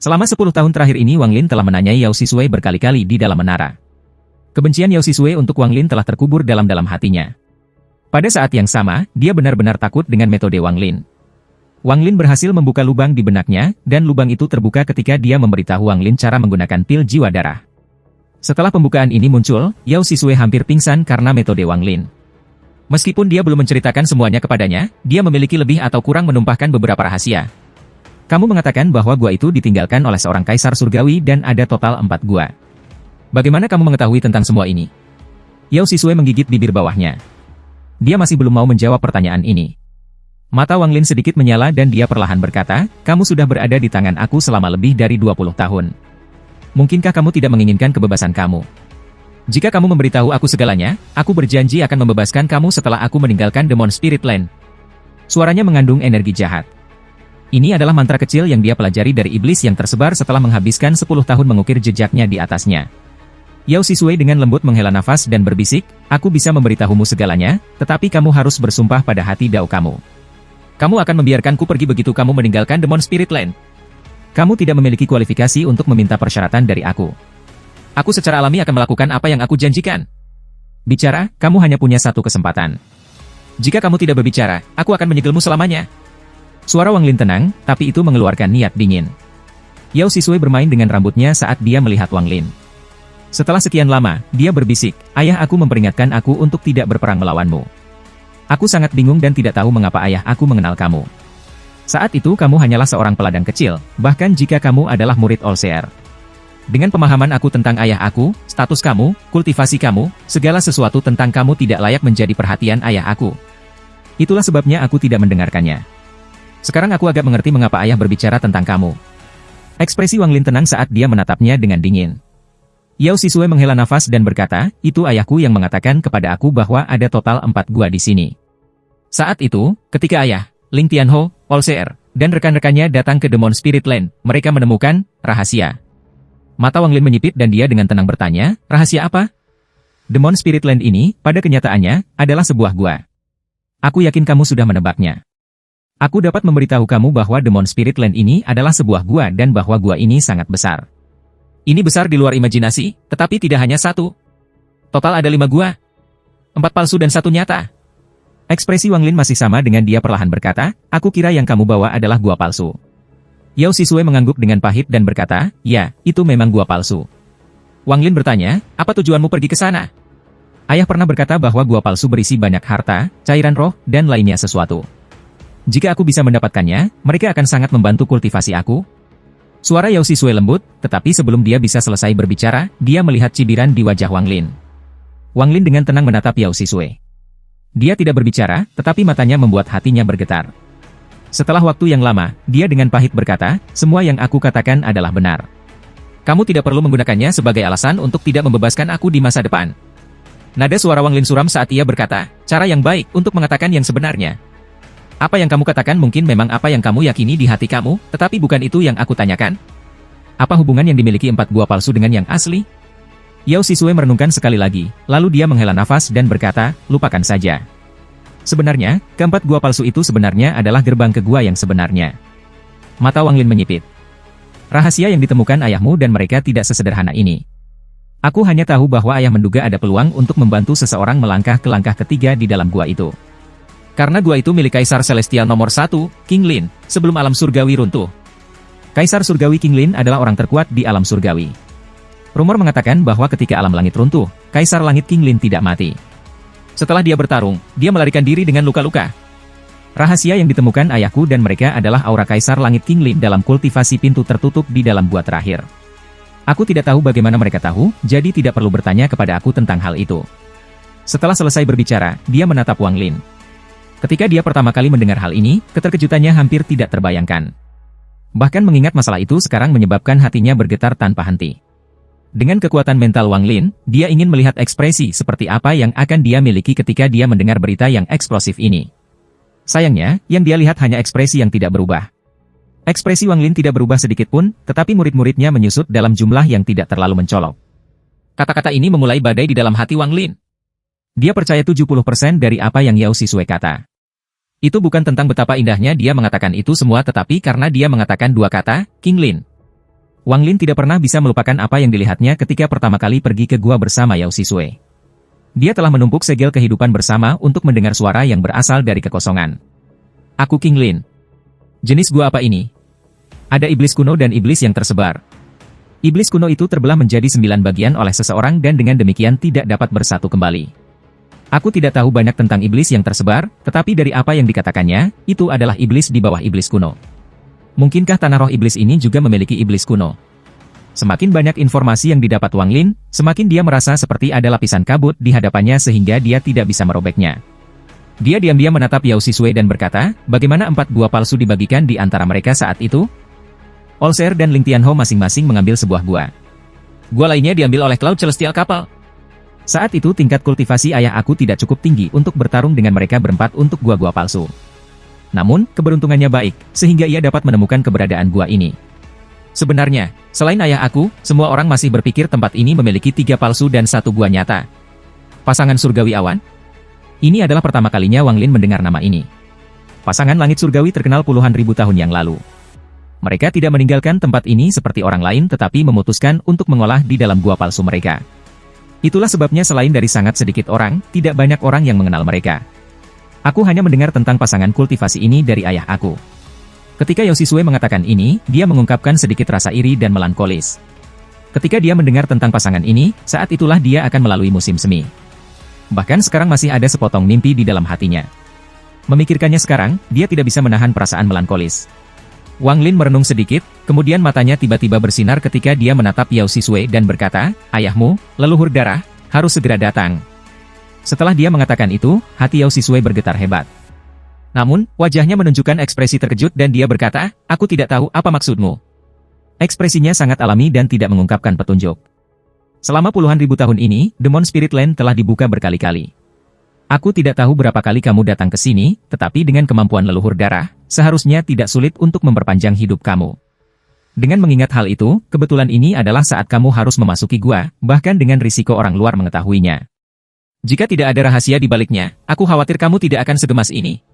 Selama 10 tahun terakhir ini Wang Lin telah menanyai Yao Sisui berkali-kali di dalam menara. Kebencian Yao Sisui untuk Wang Lin telah terkubur dalam-dalam hatinya. Pada saat yang sama, dia benar-benar takut dengan metode Wang Lin. Wang Lin berhasil membuka lubang di benaknya, dan lubang itu terbuka ketika dia memberitahu Wang Lin cara menggunakan pil jiwa darah. Setelah pembukaan ini muncul, Yao Sisui hampir pingsan karena metode Wang Lin. Meskipun dia belum menceritakan semuanya kepadanya, dia memiliki lebih atau kurang menumpahkan beberapa rahasia. Kamu mengatakan bahwa gua itu ditinggalkan oleh seorang kaisar surgawi dan ada total 4 gua. Bagaimana kamu mengetahui tentang semua ini? Yao Sisui menggigit bibir bawahnya. Dia masih belum mau menjawab pertanyaan ini. Mata Wang Lin sedikit menyala dan dia perlahan berkata, kamu sudah berada di tangan aku selama lebih dari 20 tahun. Mungkinkah kamu tidak menginginkan kebebasan kamu? Jika kamu memberitahu aku segalanya, aku berjanji akan membebaskan kamu setelah aku meninggalkan Demon Spirit Land. Suaranya mengandung energi jahat. Ini adalah mantra kecil yang dia pelajari dari iblis yang tersebar setelah menghabiskan 10 tahun mengukir jejaknya di atasnya. Yao Sisui dengan lembut menghela nafas dan berbisik, aku bisa memberitahumu segalanya, tetapi kamu harus bersumpah pada hati Dao kamu. Kamu akan membiarkanku pergi begitu kamu meninggalkan Demon Spirit Land. Kamu tidak memiliki kualifikasi untuk meminta persyaratan dari aku. Aku secara alami akan melakukan apa yang aku janjikan. Bicara, kamu hanya punya satu kesempatan. Jika kamu tidak berbicara, aku akan menyegelmu selamanya. Suara Wang Lin tenang, tapi itu mengeluarkan niat dingin. Yao Sisui bermain dengan rambutnya saat dia melihat Wang Lin. Setelah sekian lama, dia berbisik, ayah aku memperingatkan aku untuk tidak berperang melawanmu. Aku sangat bingung dan tidak tahu mengapa ayah aku mengenal kamu. Saat itu kamu hanyalah seorang peladang kecil, bahkan jika kamu adalah murid All-Seer. Dengan pemahaman aku tentang ayah aku, status kamu, kultivasi kamu, segala sesuatu tentang kamu tidak layak menjadi perhatian ayah aku. Itulah sebabnya aku tidak mendengarkannya. Sekarang aku agak mengerti mengapa ayah berbicara tentang kamu. Ekspresi Wang Lin tenang saat dia menatapnya dengan dingin. Yao Sisui menghela nafas dan berkata, itu ayahku yang mengatakan kepada aku bahwa ada total 4 gua di sini. Saat itu, ketika ayah, Ling Tianho, All-Seer, dan rekan-rekannya datang ke Demon Spirit Land, mereka menemukan rahasia. Mata Wang Lin menyipit dan dia dengan tenang bertanya, rahasia apa? Demon Spirit Land ini, pada kenyataannya, adalah sebuah gua. Aku yakin kamu sudah menebaknya. Aku dapat memberitahu kamu bahwa Demon Spirit Land ini adalah sebuah gua dan bahwa gua ini sangat besar. Ini besar di luar imajinasi, tetapi tidak hanya satu. Total ada 5 gua. 4 palsu dan 1 nyata. Ekspresi Wang Lin masih sama dengan dia perlahan berkata, aku kira yang kamu bawa adalah gua palsu. Yao Sisui mengangguk dengan pahit dan berkata, ya, itu memang gua palsu. Wang Lin bertanya, apa tujuanmu pergi ke sana? Ayah pernah berkata bahwa gua palsu berisi banyak harta, cairan roh, dan lainnya sesuatu. Jika aku bisa mendapatkannya, mereka akan sangat membantu kultivasi aku. Suara Yao Sisui lembut, tetapi sebelum dia bisa selesai berbicara, dia melihat cibiran di wajah Wang Lin. Wang Lin dengan tenang menatap Yao Sisui. Dia tidak berbicara, tetapi matanya membuat hatinya bergetar. Setelah waktu yang lama, dia dengan pahit berkata, semua yang aku katakan adalah benar. Kamu tidak perlu menggunakannya sebagai alasan untuk tidak membebaskan aku di masa depan. Nada suara Wang Lin suram saat ia berkata, cara yang baik untuk mengatakan yang sebenarnya. Apa yang kamu katakan mungkin memang apa yang kamu yakini di hati kamu, tetapi bukan itu yang aku tanyakan. Apa hubungan yang dimiliki 4 gua palsu dengan yang asli? Yao Sisui merenungkan sekali lagi, lalu dia menghela nafas dan berkata, lupakan saja. Sebenarnya, keempat gua palsu itu sebenarnya adalah gerbang ke gua yang sebenarnya. Mata Wang Lin menyipit. Rahasia yang ditemukan ayahmu dan mereka tidak sesederhana ini. Aku hanya tahu bahwa ayah menduga ada peluang untuk membantu seseorang melangkah ke langkah ketiga di dalam gua itu. Karena gua itu milik Kaisar Celestial nomor 1, King Lin, sebelum alam surgawi runtuh. Kaisar surgawi King Lin adalah orang terkuat di alam surgawi. Rumor mengatakan bahwa ketika alam langit runtuh, Kaisar Langit King Lin tidak mati. Setelah dia bertarung, dia melarikan diri dengan luka-luka. Rahasia yang ditemukan ayahku dan mereka adalah aura Kaisar Langit King Lin dalam kultivasi pintu tertutup di dalam gua terakhir. Aku tidak tahu bagaimana mereka tahu, jadi tidak perlu bertanya kepada aku tentang hal itu. Setelah selesai berbicara, dia menatap Wang Lin. Ketika dia pertama kali mendengar hal ini, keterkejutannya hampir tidak terbayangkan. Bahkan mengingat masalah itu sekarang menyebabkan hatinya bergetar tanpa henti. Dengan kekuatan mental Wang Lin, dia ingin melihat ekspresi seperti apa yang akan dia miliki ketika dia mendengar berita yang eksplosif ini. Sayangnya, yang dia lihat hanya ekspresi yang tidak berubah. Ekspresi Wang Lin tidak berubah sedikit pun, tetapi murid-muridnya menyusut dalam jumlah yang tidak terlalu mencolok. Kata-kata ini memulai badai di dalam hati Wang Lin. Dia percaya 70% dari apa yang Yao Sisui kata. Itu bukan tentang betapa indahnya dia mengatakan itu semua tetapi karena dia mengatakan 2 kata, King Lin. Wang Lin tidak pernah bisa melupakan apa yang dilihatnya ketika pertama kali pergi ke gua bersama Yao Sisue. Dia telah menumpuk segel kehidupan bersama untuk mendengar suara yang berasal dari kekosongan. Aku King Lin. Jenis gua apa ini? Ada iblis kuno dan iblis yang tersebar. Iblis kuno itu terbelah menjadi 9 bagian oleh seseorang dan dengan demikian tidak dapat bersatu kembali. Aku tidak tahu banyak tentang iblis yang tersebar, tetapi dari apa yang dikatakannya, itu adalah iblis di bawah iblis kuno. Mungkinkah tanah roh iblis ini juga memiliki iblis kuno? Semakin banyak informasi yang didapat Wang Lin, semakin dia merasa seperti ada lapisan kabut di hadapannya sehingga dia tidak bisa merobeknya. Dia diam-diam menatap Yao Sisue dan berkata, bagaimana 4 gua palsu dibagikan di antara mereka saat itu? Olser dan Ling Tianho masing-masing mengambil sebuah gua. Gua lainnya diambil oleh Cloud Celestial Couple. Saat itu tingkat kultivasi ayah aku tidak cukup tinggi untuk bertarung dengan mereka berempat untuk gua-gua palsu. Namun, keberuntungannya baik, sehingga ia dapat menemukan keberadaan gua ini. Sebenarnya, selain ayah aku, semua orang masih berpikir tempat ini memiliki 3 palsu dan 1 gua nyata. Pasangan surgawi awan? Ini adalah pertama kalinya Wang Lin mendengar nama ini. Pasangan langit surgawi terkenal puluhan ribu tahun yang lalu. Mereka tidak meninggalkan tempat ini seperti orang lain tetapi memutuskan untuk mengolah di dalam gua palsu mereka. Itulah sebabnya selain dari sangat sedikit orang, tidak banyak orang yang mengenal mereka. Aku hanya mendengar tentang pasangan kultivasi ini dari ayah aku. Ketika Yao Sisue mengatakan ini, dia mengungkapkan sedikit rasa iri dan melankolis. Ketika dia mendengar tentang pasangan ini, saat itulah dia akan melalui musim semi. Bahkan sekarang masih ada sepotong mimpi di dalam hatinya. Memikirkannya sekarang, dia tidak bisa menahan perasaan melankolis. Wang Lin merenung sedikit, kemudian matanya tiba-tiba bersinar ketika dia menatap Yao Sisue dan berkata, ayahmu, leluhur darah, harus segera datang. Setelah dia mengatakan itu, hati Yao Sisue bergetar hebat. Namun, wajahnya menunjukkan ekspresi terkejut dan dia berkata, aku tidak tahu apa maksudmu. Ekspresinya sangat alami dan tidak mengungkapkan petunjuk. Selama puluhan ribu tahun ini, Demon Spirit Land telah dibuka berkali-kali. Aku tidak tahu berapa kali kamu datang ke sini, tetapi dengan kemampuan leluhur darah, seharusnya tidak sulit untuk memperpanjang hidup kamu. Dengan mengingat hal itu, kebetulan ini adalah saat kamu harus memasuki gua, bahkan dengan risiko orang luar mengetahuinya. Jika tidak ada rahasia di baliknya, aku khawatir kamu tidak akan segemas ini.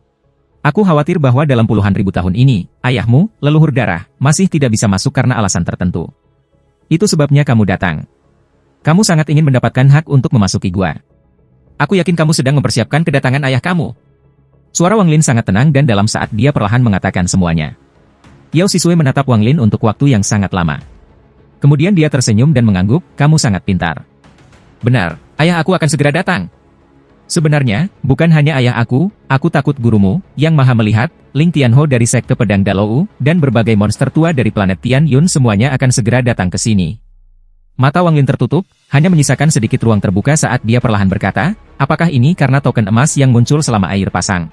Aku khawatir bahwa dalam puluhan ribu tahun ini, ayahmu, leluhur darah, masih tidak bisa masuk karena alasan tertentu. Itu sebabnya kamu datang. Kamu sangat ingin mendapatkan hak untuk memasuki gua. Aku yakin kamu sedang mempersiapkan kedatangan ayah kamu. Suara Wang Lin sangat tenang dan dalam saat dia perlahan mengatakan semuanya. Yao Sisue menatap Wang Lin untuk waktu yang sangat lama. Kemudian dia tersenyum dan mengangguk, kamu sangat pintar. Benar, ayah aku akan segera datang. Sebenarnya, bukan hanya ayah aku takut gurumu, yang maha melihat, Ling Tianho dari Sekte Pedang Dalou, dan berbagai monster tua dari planet Tian Yun semuanya akan segera datang ke sini. Mata Wang Lin tertutup, hanya menyisakan sedikit ruang terbuka saat dia perlahan berkata, apakah ini karena token emas yang muncul selama air pasang?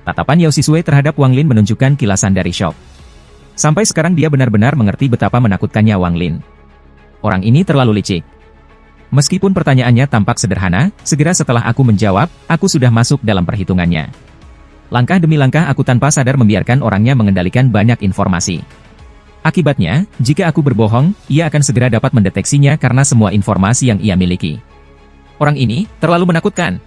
Tatapan Yao Sisue terhadap Wang Lin menunjukkan kilasan dari syok. Sampai sekarang dia benar-benar mengerti betapa menakutkannya Wang Lin. Orang ini terlalu licik. Meskipun pertanyaannya tampak sederhana, segera setelah aku menjawab, aku sudah masuk dalam perhitungannya. Langkah demi langkah aku tanpa sadar membiarkan orangnya mengendalikan banyak informasi. Akibatnya, jika aku berbohong, ia akan segera dapat mendeteksinya karena semua informasi yang ia miliki. Orang ini terlalu menakutkan.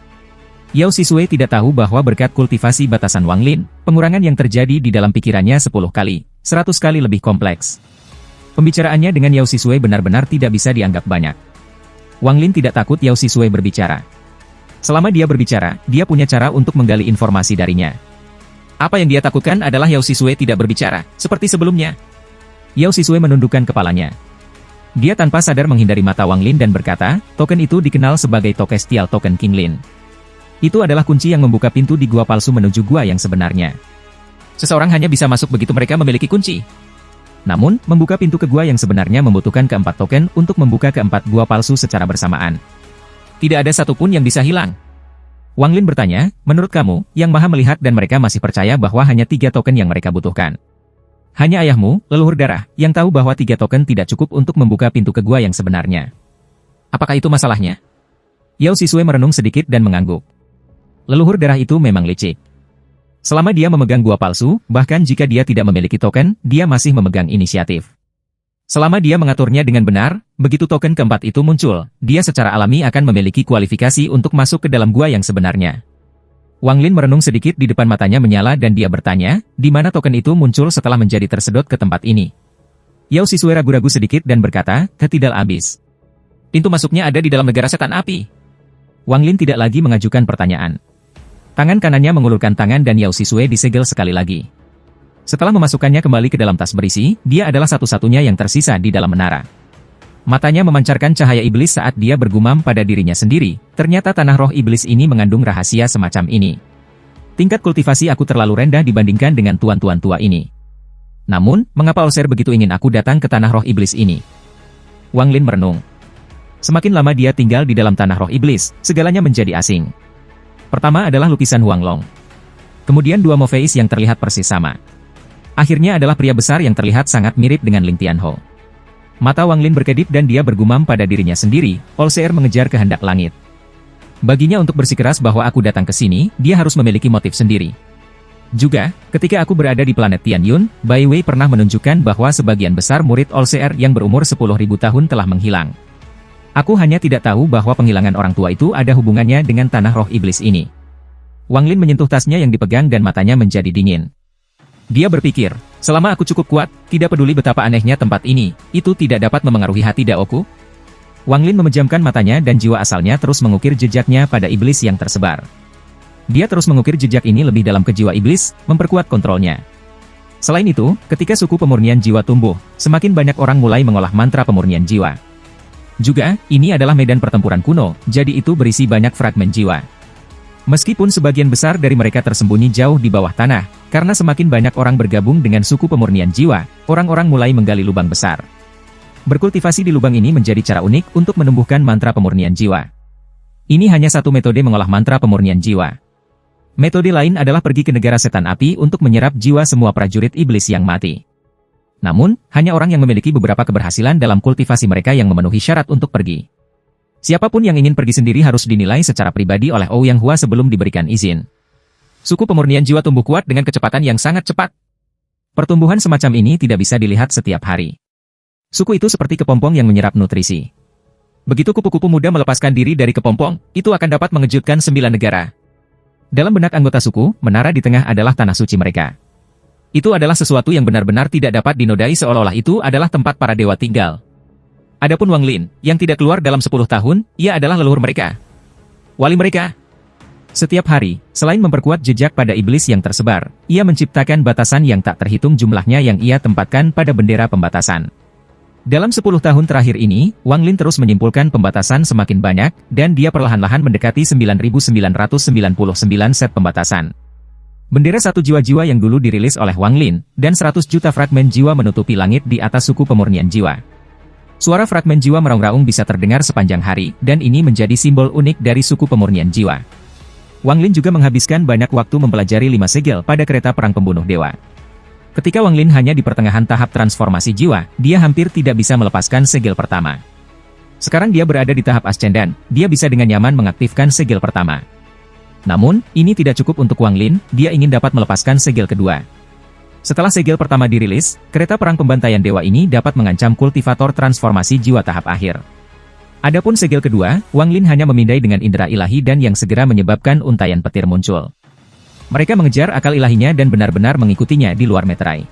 Yao Sisue tidak tahu bahwa berkat kultivasi batasan Wang Lin, pengurangan yang terjadi di dalam pikirannya 10 kali, 100 kali lebih kompleks. Pembicaraannya dengan Yao Sisue benar-benar tidak bisa dianggap banyak. Wang Lin tidak takut Yao Sisue berbicara. Selama dia berbicara, dia punya cara untuk menggali informasi darinya. Apa yang dia takutkan adalah Yao Sisue tidak berbicara, seperti sebelumnya. Yao Sisue menundukkan kepalanya. Dia tanpa sadar menghindari mata Wang Lin dan berkata, token itu dikenal sebagai Tokestial Token King Lin. Itu adalah kunci yang membuka pintu di gua palsu menuju gua yang sebenarnya. Seseorang hanya bisa masuk begitu mereka memiliki kunci. Namun, membuka pintu ke gua yang sebenarnya membutuhkan keempat token untuk membuka keempat gua palsu secara bersamaan. Tidak ada satupun yang bisa hilang. Wang Lin bertanya, menurut kamu, yang maha melihat dan mereka masih percaya bahwa hanya 3 token yang mereka butuhkan. Hanya ayahmu, leluhur darah, yang tahu bahwa 3 token tidak cukup untuk membuka pintu ke gua yang sebenarnya. Apakah itu masalahnya? Yao Sisue merenung sedikit dan mengangguk. Leluhur darah itu memang licik. Selama dia memegang gua palsu, bahkan jika dia tidak memiliki token, dia masih memegang inisiatif. Selama dia mengaturnya dengan benar, begitu token keempat itu muncul, dia secara alami akan memiliki kualifikasi untuk masuk ke dalam gua yang sebenarnya. Wang Lin merenung sedikit di depan matanya menyala dan dia bertanya, di mana token itu muncul setelah menjadi tersedot ke tempat ini. Yao Sisue ragu-ragu sedikit dan berkata, "Tidak habis. Pintu masuknya ada di dalam negara setan api." Wang Lin tidak lagi mengajukan pertanyaan. Tangan kanannya mengulurkan tangan dan Yao Sisue disegel sekali lagi. Setelah memasukkannya kembali ke dalam tas berisi, dia adalah satu-satunya yang tersisa di dalam menara. Matanya memancarkan cahaya iblis saat dia bergumam pada dirinya sendiri, ternyata tanah roh iblis ini mengandung rahasia semacam ini. Tingkat kultivasi aku terlalu rendah dibandingkan dengan tuan-tuan tua ini. Namun, mengapa Olser begitu ingin aku datang ke tanah roh iblis ini? Wang Lin merenung. Semakin lama dia tinggal di dalam tanah roh iblis, segalanya menjadi asing. Pertama adalah lukisan Huang Long. Kemudian dua Morpheus yang terlihat persis sama. Akhirnya adalah pria besar yang terlihat sangat mirip dengan Ling Tianho. Mata Wang Lin berkedip dan dia bergumam pada dirinya sendiri, Olser mengejar kehendak langit. Baginya untuk bersikeras bahwa aku datang ke sini, dia harus memiliki motif sendiri. Juga, ketika aku berada di planet Tianyun, Bai Wei pernah menunjukkan bahwa sebagian besar murid Olser yang berumur 10.000 tahun telah menghilang. Aku hanya tidak tahu bahwa penghilangan orang tua itu ada hubungannya dengan tanah roh iblis ini. Wang Lin menyentuh tasnya yang dipegang dan matanya menjadi dingin. Dia berpikir, selama aku cukup kuat, tidak peduli betapa anehnya tempat ini, itu tidak dapat memengaruhi hati Daoku. Wang Lin memejamkan matanya dan jiwa asalnya terus mengukir jejaknya pada iblis yang tersebar. Dia terus mengukir jejak ini lebih dalam ke jiwa iblis, memperkuat kontrolnya. Selain itu, ketika suku pemurnian jiwa tumbuh, semakin banyak orang mulai mengolah mantra pemurnian jiwa. Juga, ini adalah medan pertempuran kuno, jadi itu berisi banyak fragmen jiwa. Meskipun sebagian besar dari mereka tersembunyi jauh di bawah tanah, karena semakin banyak orang bergabung dengan suku pemurnian jiwa, orang-orang mulai menggali lubang besar. Berkultivasi di lubang ini menjadi cara unik untuk menumbuhkan mantra pemurnian jiwa. Ini hanya satu metode mengolah mantra pemurnian jiwa. Metode lain adalah pergi ke negara setan api untuk menyerap jiwa semua prajurit iblis yang mati. Namun, hanya orang yang memiliki beberapa keberhasilan dalam kultivasi mereka yang memenuhi syarat untuk pergi. Siapapun yang ingin pergi sendiri harus dinilai secara pribadi oleh Ouyang Hua sebelum diberikan izin. Suku pemurnian jiwa tumbuh kuat dengan kecepatan yang sangat cepat. Pertumbuhan semacam ini tidak bisa dilihat setiap hari. Suku itu seperti kepompong yang menyerap nutrisi. Begitu kupu-kupu muda melepaskan diri dari kepompong, itu akan dapat mengejutkan 9 negara. Dalam benak anggota suku, menara di tengah adalah tanah suci mereka. Itu adalah sesuatu yang benar-benar tidak dapat dinodai seolah-olah itu adalah tempat para dewa tinggal. Adapun Wang Lin, yang tidak keluar dalam 10 tahun, ia adalah leluhur mereka. Wali mereka. Setiap hari, selain memperkuat jejak pada iblis yang tersebar, ia menciptakan batasan yang tak terhitung jumlahnya yang ia tempatkan pada bendera pembatasan. Dalam 10 tahun terakhir ini, Wang Lin terus menyimpulkan pembatasan semakin banyak, dan dia perlahan-lahan mendekati 9.999 set pembatasan. Bendera satu jiwa-jiwa yang dulu dirilis oleh Wang Lin, dan 100 juta fragmen jiwa menutupi langit di atas suku pemurnian jiwa. Suara fragmen jiwa meraung-raung bisa terdengar sepanjang hari, dan ini menjadi simbol unik dari suku pemurnian jiwa. Wang Lin juga menghabiskan banyak waktu mempelajari 5 segel pada kereta perang pembunuh dewa. Ketika Wang Lin hanya di pertengahan tahap transformasi jiwa, dia hampir tidak bisa melepaskan segel pertama. Sekarang dia berada di tahap ascendan, dia bisa dengan nyaman mengaktifkan segel pertama. Namun, ini tidak cukup untuk Wang Lin, dia ingin dapat melepaskan segel kedua. Setelah segel pertama dirilis, kereta perang pembantaian dewa ini dapat mengancam kultivator transformasi jiwa tahap akhir. Adapun segel kedua, Wang Lin hanya memindai dengan indera ilahi dan yang segera menyebabkan untayan petir muncul. Mereka mengejar akal ilahinya dan benar-benar mengikutinya di luar meterai.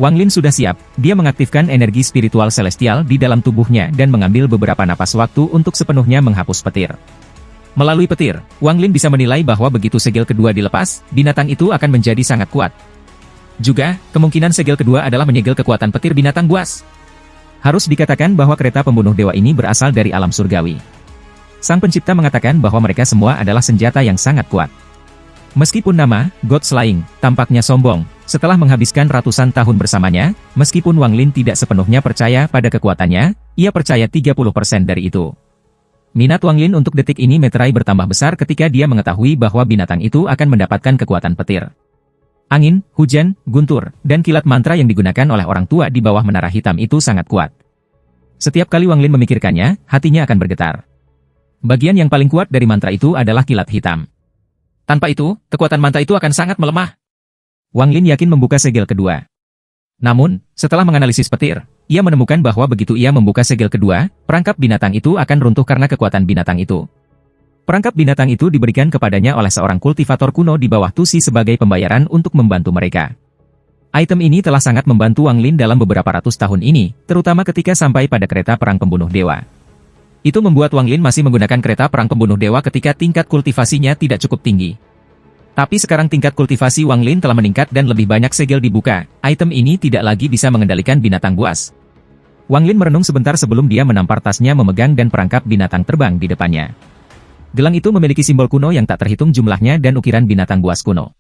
Wang Lin sudah siap, dia mengaktifkan energi spiritual celestial di dalam tubuhnya dan mengambil beberapa napas waktu untuk sepenuhnya menghapus petir. Melalui petir, Wang Lin bisa menilai bahwa begitu segel kedua dilepas, binatang itu akan menjadi sangat kuat. Juga, kemungkinan segel kedua adalah menyegel kekuatan petir binatang buas. Harus dikatakan bahwa kereta pembunuh dewa ini berasal dari alam surgawi. Sang pencipta mengatakan bahwa mereka semua adalah senjata yang sangat kuat. Meskipun nama, God Slaying, tampaknya sombong, setelah menghabiskan ratusan tahun bersamanya, meskipun Wang Lin tidak sepenuhnya percaya pada kekuatannya, ia percaya 30% dari itu. Minat Wang Lin untuk detik ini meterai bertambah besar ketika dia mengetahui bahwa binatang itu akan mendapatkan kekuatan petir. Angin, hujan, guntur, dan kilat mantra yang digunakan oleh orang tua di bawah menara hitam itu sangat kuat. Setiap kali Wang Lin memikirkannya, hatinya akan bergetar. Bagian yang paling kuat dari mantra itu adalah kilat hitam. Tanpa itu, kekuatan mantra itu akan sangat melemah. Wang Lin yakin membuka segel kedua. Namun, setelah menganalisis petir, ia menemukan bahwa begitu ia membuka segel kedua, perangkap binatang itu akan runtuh karena kekuatan binatang itu. Perangkap binatang itu diberikan kepadanya oleh seorang kultivator kuno di bawah Tusi sebagai pembayaran untuk membantu mereka. Item ini telah sangat membantu Wang Lin dalam beberapa ratus tahun ini, terutama ketika sampai pada kereta perang pembunuh dewa. Itu membuat Wang Lin masih menggunakan kereta perang pembunuh dewa ketika tingkat kultivasinya tidak cukup tinggi. Tapi sekarang tingkat kultivasi Wang Lin telah meningkat dan lebih banyak segel dibuka, item ini tidak lagi bisa mengendalikan binatang buas. Wang Lin merenung sebentar sebelum dia menampar tasnya memegang dan perangkap binatang terbang di depannya. Gelang itu memiliki simbol kuno yang tak terhitung jumlahnya dan ukiran binatang buas kuno.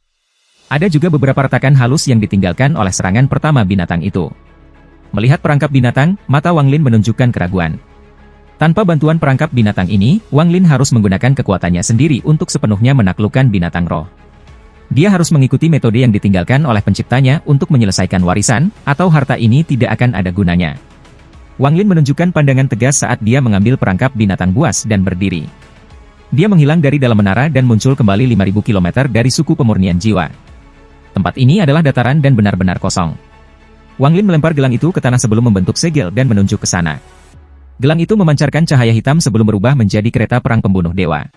Ada juga beberapa retakan halus yang ditinggalkan oleh serangan pertama binatang itu. Melihat perangkap binatang, mata Wang Lin menunjukkan keraguan. Tanpa bantuan perangkap binatang ini, Wang Lin harus menggunakan kekuatannya sendiri untuk sepenuhnya menaklukkan binatang roh. Dia harus mengikuti metode yang ditinggalkan oleh penciptanya untuk menyelesaikan warisan, atau harta ini tidak akan ada gunanya. Wang Lin menunjukkan pandangan tegas saat dia mengambil perangkap binatang buas dan berdiri. Dia menghilang dari dalam menara dan muncul kembali 5.000 km dari suku pemurnian jiwa. Tempat ini adalah dataran dan benar-benar kosong. Wang Lin melempar gelang itu ke tanah sebelum membentuk segel dan menunjuk ke sana. Gelang itu memancarkan cahaya hitam sebelum berubah menjadi kereta perang pembunuh dewa.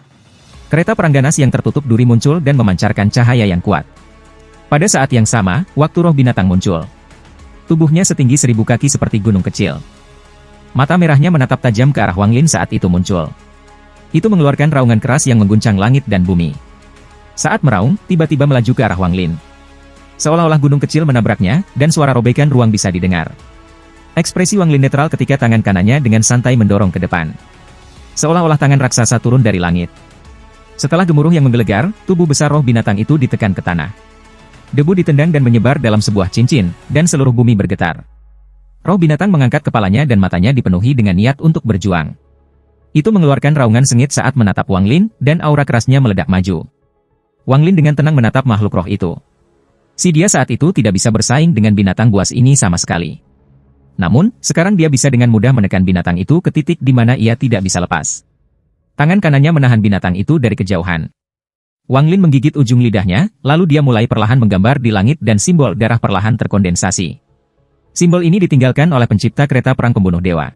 Kereta perang ganas yang tertutup duri muncul dan memancarkan cahaya yang kuat. Pada saat yang sama, waktu roh binatang muncul. Tubuhnya setinggi 1000 kaki seperti gunung kecil. Mata merahnya menatap tajam ke arah Wang Lin saat itu muncul. Itu mengeluarkan raungan keras yang mengguncang langit dan bumi. Saat meraung, tiba-tiba melaju ke arah Wang Lin. Seolah-olah gunung kecil menabraknya, dan suara robekan ruang bisa didengar. Ekspresi Wang Lin netral ketika tangan kanannya dengan santai mendorong ke depan. Seolah-olah tangan raksasa turun dari langit. Setelah gemuruh yang menggelegar, tubuh besar roh binatang itu ditekan ke tanah. Debu ditendang dan menyebar dalam sebuah cincin, dan seluruh bumi bergetar. Roh binatang mengangkat kepalanya dan matanya dipenuhi dengan niat untuk berjuang. Itu mengeluarkan raungan sengit saat menatap Wang Lin, dan aura kerasnya meledak maju. Wang Lin dengan tenang menatap makhluk roh itu. Si dia saat itu tidak bisa bersaing dengan binatang buas ini sama sekali. Namun, sekarang dia bisa dengan mudah menekan binatang itu ke titik di mana ia tidak bisa lepas. Tangan kanannya menahan binatang itu dari kejauhan. Wang Lin menggigit ujung lidahnya, lalu dia mulai perlahan menggambar di langit dan simbol darah perlahan terkondensasi. Simbol ini ditinggalkan oleh pencipta kereta perang pembunuh dewa.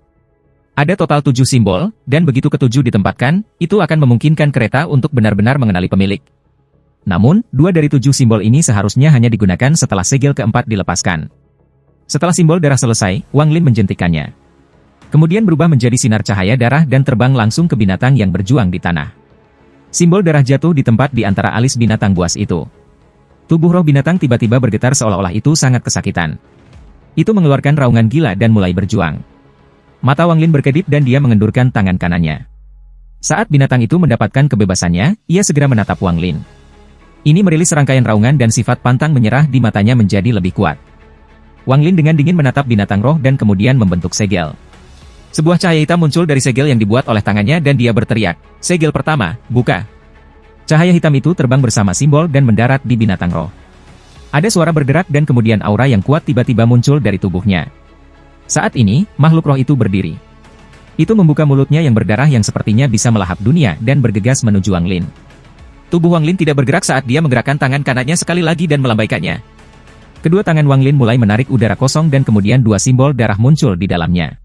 Ada total 7 simbol, dan begitu ketujuh ditempatkan, itu akan memungkinkan kereta untuk benar-benar mengenali pemilik. Namun, 2 dari 7 simbol ini seharusnya hanya digunakan setelah segel keempat dilepaskan. Setelah simbol darah selesai, Wang Lin menjentikannya. Kemudian berubah menjadi sinar cahaya darah dan terbang langsung ke binatang yang berjuang di tanah. Simbol darah jatuh di tempat di antara alis binatang buas itu. Tubuh roh binatang tiba-tiba bergetar seolah-olah itu sangat kesakitan. Itu mengeluarkan raungan gila dan mulai berjuang. Mata Wang Lin berkedip dan dia mengendurkan tangan kanannya. Saat binatang itu mendapatkan kebebasannya, ia segera menatap Wang Lin. Ini merilis serangkaian raungan dan sifat pantang menyerah di matanya menjadi lebih kuat. Wang Lin dengan dingin menatap binatang roh dan kemudian membentuk segel. Sebuah cahaya hitam muncul dari segel yang dibuat oleh tangannya dan dia berteriak, "Segel pertama, buka!" Cahaya hitam itu terbang bersama simbol dan mendarat di binatang roh. Ada suara bergerak dan kemudian aura yang kuat tiba-tiba muncul dari tubuhnya. Saat ini, makhluk roh itu berdiri. Itu membuka mulutnya yang berdarah yang sepertinya bisa melahap dunia dan bergegas menuju Wang Lin. Tubuh Wang Lin tidak bergerak saat dia menggerakkan tangan kanannya sekali lagi dan melambaikannya. Kedua tangan Wang Lin mulai menarik udara kosong dan kemudian 2 simbol darah muncul di dalamnya.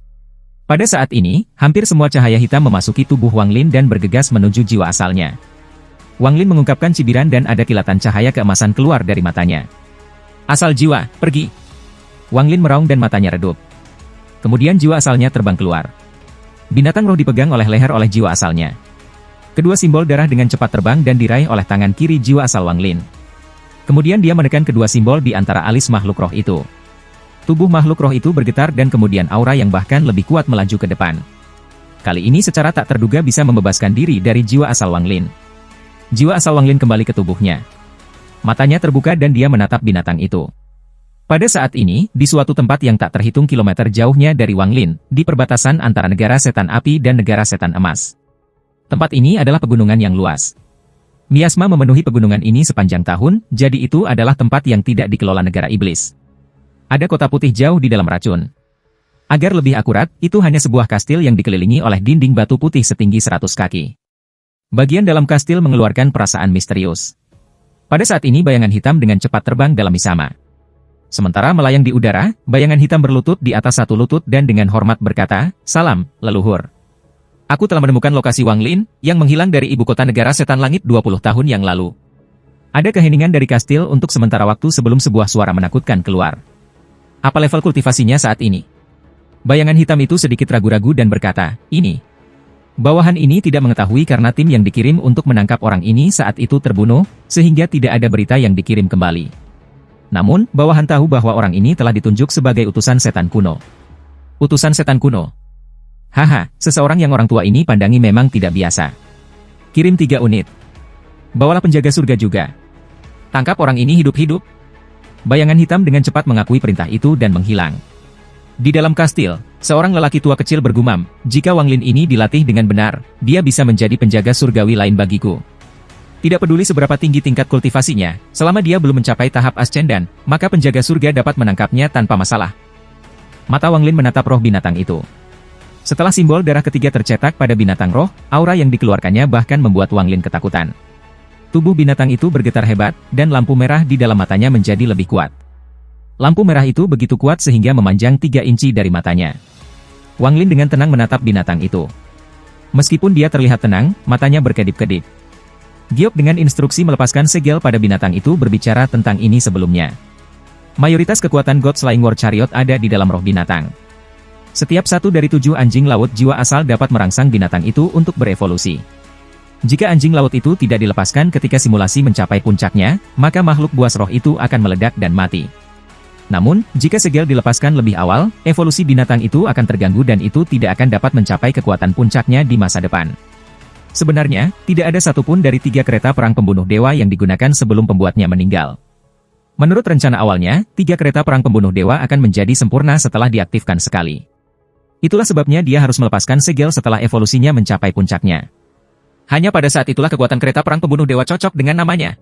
Pada saat ini, hampir semua cahaya hitam memasuki tubuh Wang Lin dan bergegas menuju jiwa asalnya. Wang Lin mengungkapkan cibiran dan ada kilatan cahaya keemasan keluar dari matanya. "Asal jiwa, pergi!" Wang Lin meraung dan matanya redup. Kemudian jiwa asalnya terbang keluar. Binatang roh dipegang oleh leher oleh jiwa asalnya. Kedua simbol darah dengan cepat terbang dan diraih oleh tangan kiri jiwa asal Wang Lin. Kemudian dia menekan kedua simbol di antara alis makhluk roh itu. Tubuh makhluk roh itu bergetar dan kemudian aura yang bahkan lebih kuat melaju ke depan. Kali ini secara tak terduga bisa membebaskan diri dari jiwa asal Wang Lin. Jiwa asal Wang Lin kembali ke tubuhnya. Matanya terbuka dan dia menatap binatang itu. Pada saat ini, di suatu tempat yang tak terhitung kilometer jauhnya dari Wang Lin, di perbatasan antara negara setan api dan negara setan emas. Tempat ini adalah pegunungan yang luas. Miasma memenuhi pegunungan ini sepanjang tahun, jadi itu adalah tempat yang tidak dikelola negara iblis. Ada kota putih jauh di dalam racun. Agar lebih akurat, itu hanya sebuah kastil yang dikelilingi oleh dinding batu putih setinggi 100 kaki. Bagian dalam kastil mengeluarkan perasaan misterius. Pada saat ini bayangan hitam dengan cepat terbang dalam misama. Sementara melayang di udara, bayangan hitam berlutut di atas satu lutut dan dengan hormat berkata, "Salam, leluhur. Aku telah menemukan lokasi Wang Lin, yang menghilang dari ibu kota negara setan langit 20 tahun yang lalu." Ada keheningan dari kastil untuk sementara waktu sebelum sebuah suara menakutkan keluar. Apa level kultivasinya saat ini? Bayangan hitam itu sedikit ragu-ragu dan berkata, ini. Bawahan ini tidak mengetahui karena tim yang dikirim untuk menangkap orang ini saat itu terbunuh, sehingga tidak ada berita yang dikirim kembali. Namun, bawahan tahu bahwa orang ini telah ditunjuk sebagai utusan setan kuno. Utusan setan kuno. Haha, seseorang yang orang tua ini pandangi memang tidak biasa. Kirim 3 unit. Bawalah penjaga surga juga. Tangkap orang ini hidup-hidup. Bayangan hitam dengan cepat mengakui perintah itu dan menghilang. Di dalam kastil, seorang lelaki tua kecil bergumam, jika Wang Lin ini dilatih dengan benar, dia bisa menjadi penjaga surgawi lain bagiku. Tidak peduli seberapa tinggi tingkat kultivasinya, selama dia belum mencapai tahap ascendan, maka penjaga surga dapat menangkapnya tanpa masalah. Mata Wang Lin menatap roh binatang itu. Setelah simbol darah ketiga tercetak pada binatang roh, aura yang dikeluarkannya bahkan membuat Wang Lin ketakutan. Tubuh binatang itu bergetar hebat, dan lampu merah di dalam matanya menjadi lebih kuat. Lampu merah itu begitu kuat sehingga memanjang 3 inci dari matanya. Wang Lin dengan tenang menatap binatang itu. Meskipun dia terlihat tenang, matanya berkedip-kedip. Giok dengan instruksi melepaskan segel pada binatang itu berbicara tentang ini sebelumnya. Mayoritas kekuatan God Slaying War Chariot ada di dalam roh binatang. Setiap 1 dari 7 anjing laut jiwa asal dapat merangsang binatang itu untuk berevolusi. Jika anjing laut itu tidak dilepaskan ketika simulasi mencapai puncaknya, maka makhluk buas roh itu akan meledak dan mati. Namun, jika segel dilepaskan lebih awal, evolusi binatang itu akan terganggu dan itu tidak akan dapat mencapai kekuatan puncaknya di masa depan. Sebenarnya, tidak ada satupun dari 3 kereta perang pembunuh dewa yang digunakan sebelum pembuatnya meninggal. Menurut rencana awalnya, 3 kereta perang pembunuh dewa akan menjadi sempurna setelah diaktifkan sekali. Itulah sebabnya dia harus melepaskan segel setelah evolusinya mencapai puncaknya. Hanya pada saat itulah kekuatan kereta perang pembunuh dewa cocok dengan namanya.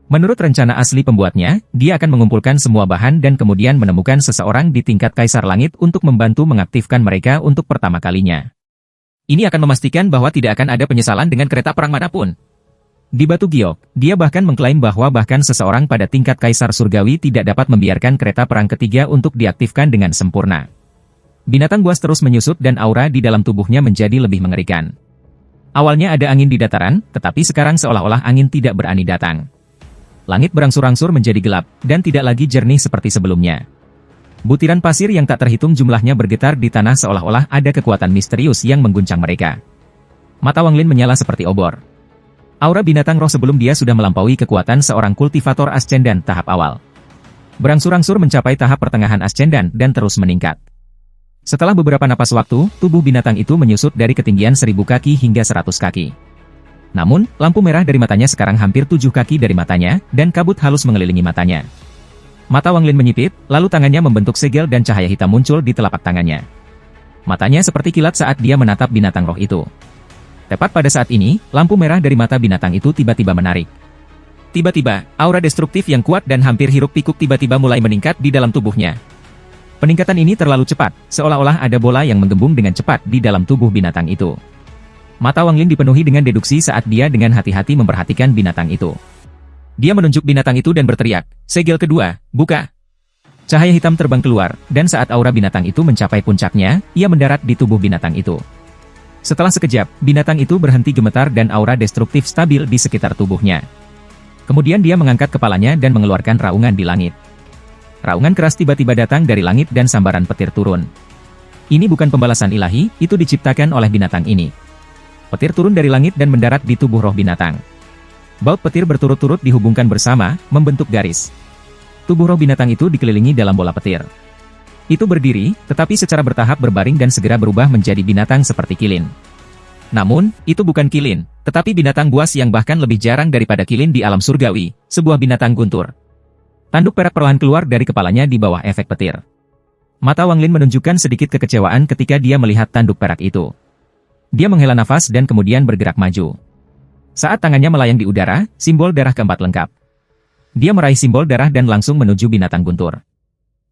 Menurut rencana asli pembuatnya, dia akan mengumpulkan semua bahan dan kemudian menemukan seseorang di tingkat Kaisar Langit untuk membantu mengaktifkan mereka untuk pertama kalinya. Ini akan memastikan bahwa tidak akan ada penyesalan dengan kereta perang manapun. Di Batu Giok, dia bahkan mengklaim bahwa bahkan seseorang pada tingkat Kaisar Surgawi tidak dapat membiarkan kereta perang ketiga untuk diaktifkan dengan sempurna. Binatang buas terus menyusut dan aura di dalam tubuhnya menjadi lebih mengerikan. Awalnya ada angin di dataran, tetapi sekarang seolah-olah angin tidak berani datang. Langit berangsur-angsur menjadi gelap, dan tidak lagi jernih seperti sebelumnya. Butiran pasir yang tak terhitung jumlahnya bergetar di tanah seolah-olah ada kekuatan misterius yang mengguncang mereka. Mata Wang Lin menyala seperti obor. Aura binatang roh sebelum dia sudah melampaui kekuatan seorang kultivator ascendan tahap awal. Berangsur-angsur mencapai tahap pertengahan ascendan dan terus meningkat. Setelah beberapa napas waktu, tubuh binatang itu menyusut dari ketinggian 1000 kaki hingga 100 kaki. Namun, lampu merah dari matanya sekarang hampir 7 kaki dari matanya, dan kabut halus mengelilingi matanya. Mata Wang Lin menyipit, lalu tangannya membentuk segel dan cahaya hitam muncul di telapak tangannya. Matanya seperti kilat saat dia menatap binatang roh itu. Tepat pada saat ini, lampu merah dari mata binatang itu tiba-tiba menarik. Tiba-tiba, aura destruktif yang kuat dan hampir hiruk-pikuk tiba-tiba mulai meningkat di dalam tubuhnya. Peningkatan ini terlalu cepat, seolah-olah ada bola yang menggembung dengan cepat di dalam tubuh binatang itu. Mata Wang Lin dipenuhi dengan deduksi saat dia dengan hati-hati memperhatikan binatang itu. Dia menunjuk binatang itu dan berteriak, "Segel kedua, buka!" Cahaya hitam terbang keluar, dan saat aura binatang itu mencapai puncaknya, ia mendarat di tubuh binatang itu. Setelah sekejap, binatang itu berhenti gemetar dan aura destruktif stabil di sekitar tubuhnya. Kemudian dia mengangkat kepalanya dan mengeluarkan raungan di langit. Raungan keras tiba-tiba datang dari langit dan sambaran petir turun. Ini bukan pembalasan ilahi, itu diciptakan oleh binatang ini. Petir turun dari langit dan mendarat di tubuh roh binatang. Baut petir berturut-turut dihubungkan bersama, membentuk garis. Tubuh roh binatang itu dikelilingi dalam bola petir. Itu berdiri, tetapi secara bertahap berbaring dan segera berubah menjadi binatang seperti kilin. Namun, itu bukan kilin, tetapi binatang buas yang bahkan lebih jarang daripada kilin di alam surgawi, sebuah binatang guntur. Tanduk perak perlahan keluar dari kepalanya di bawah efek petir. Mata Wang Lin menunjukkan sedikit kekecewaan ketika dia melihat tanduk perak itu. Dia menghela nafas dan kemudian bergerak maju. Saat tangannya melayang di udara, simbol darah keempat lengkap. Dia meraih simbol darah dan langsung menuju binatang guntur.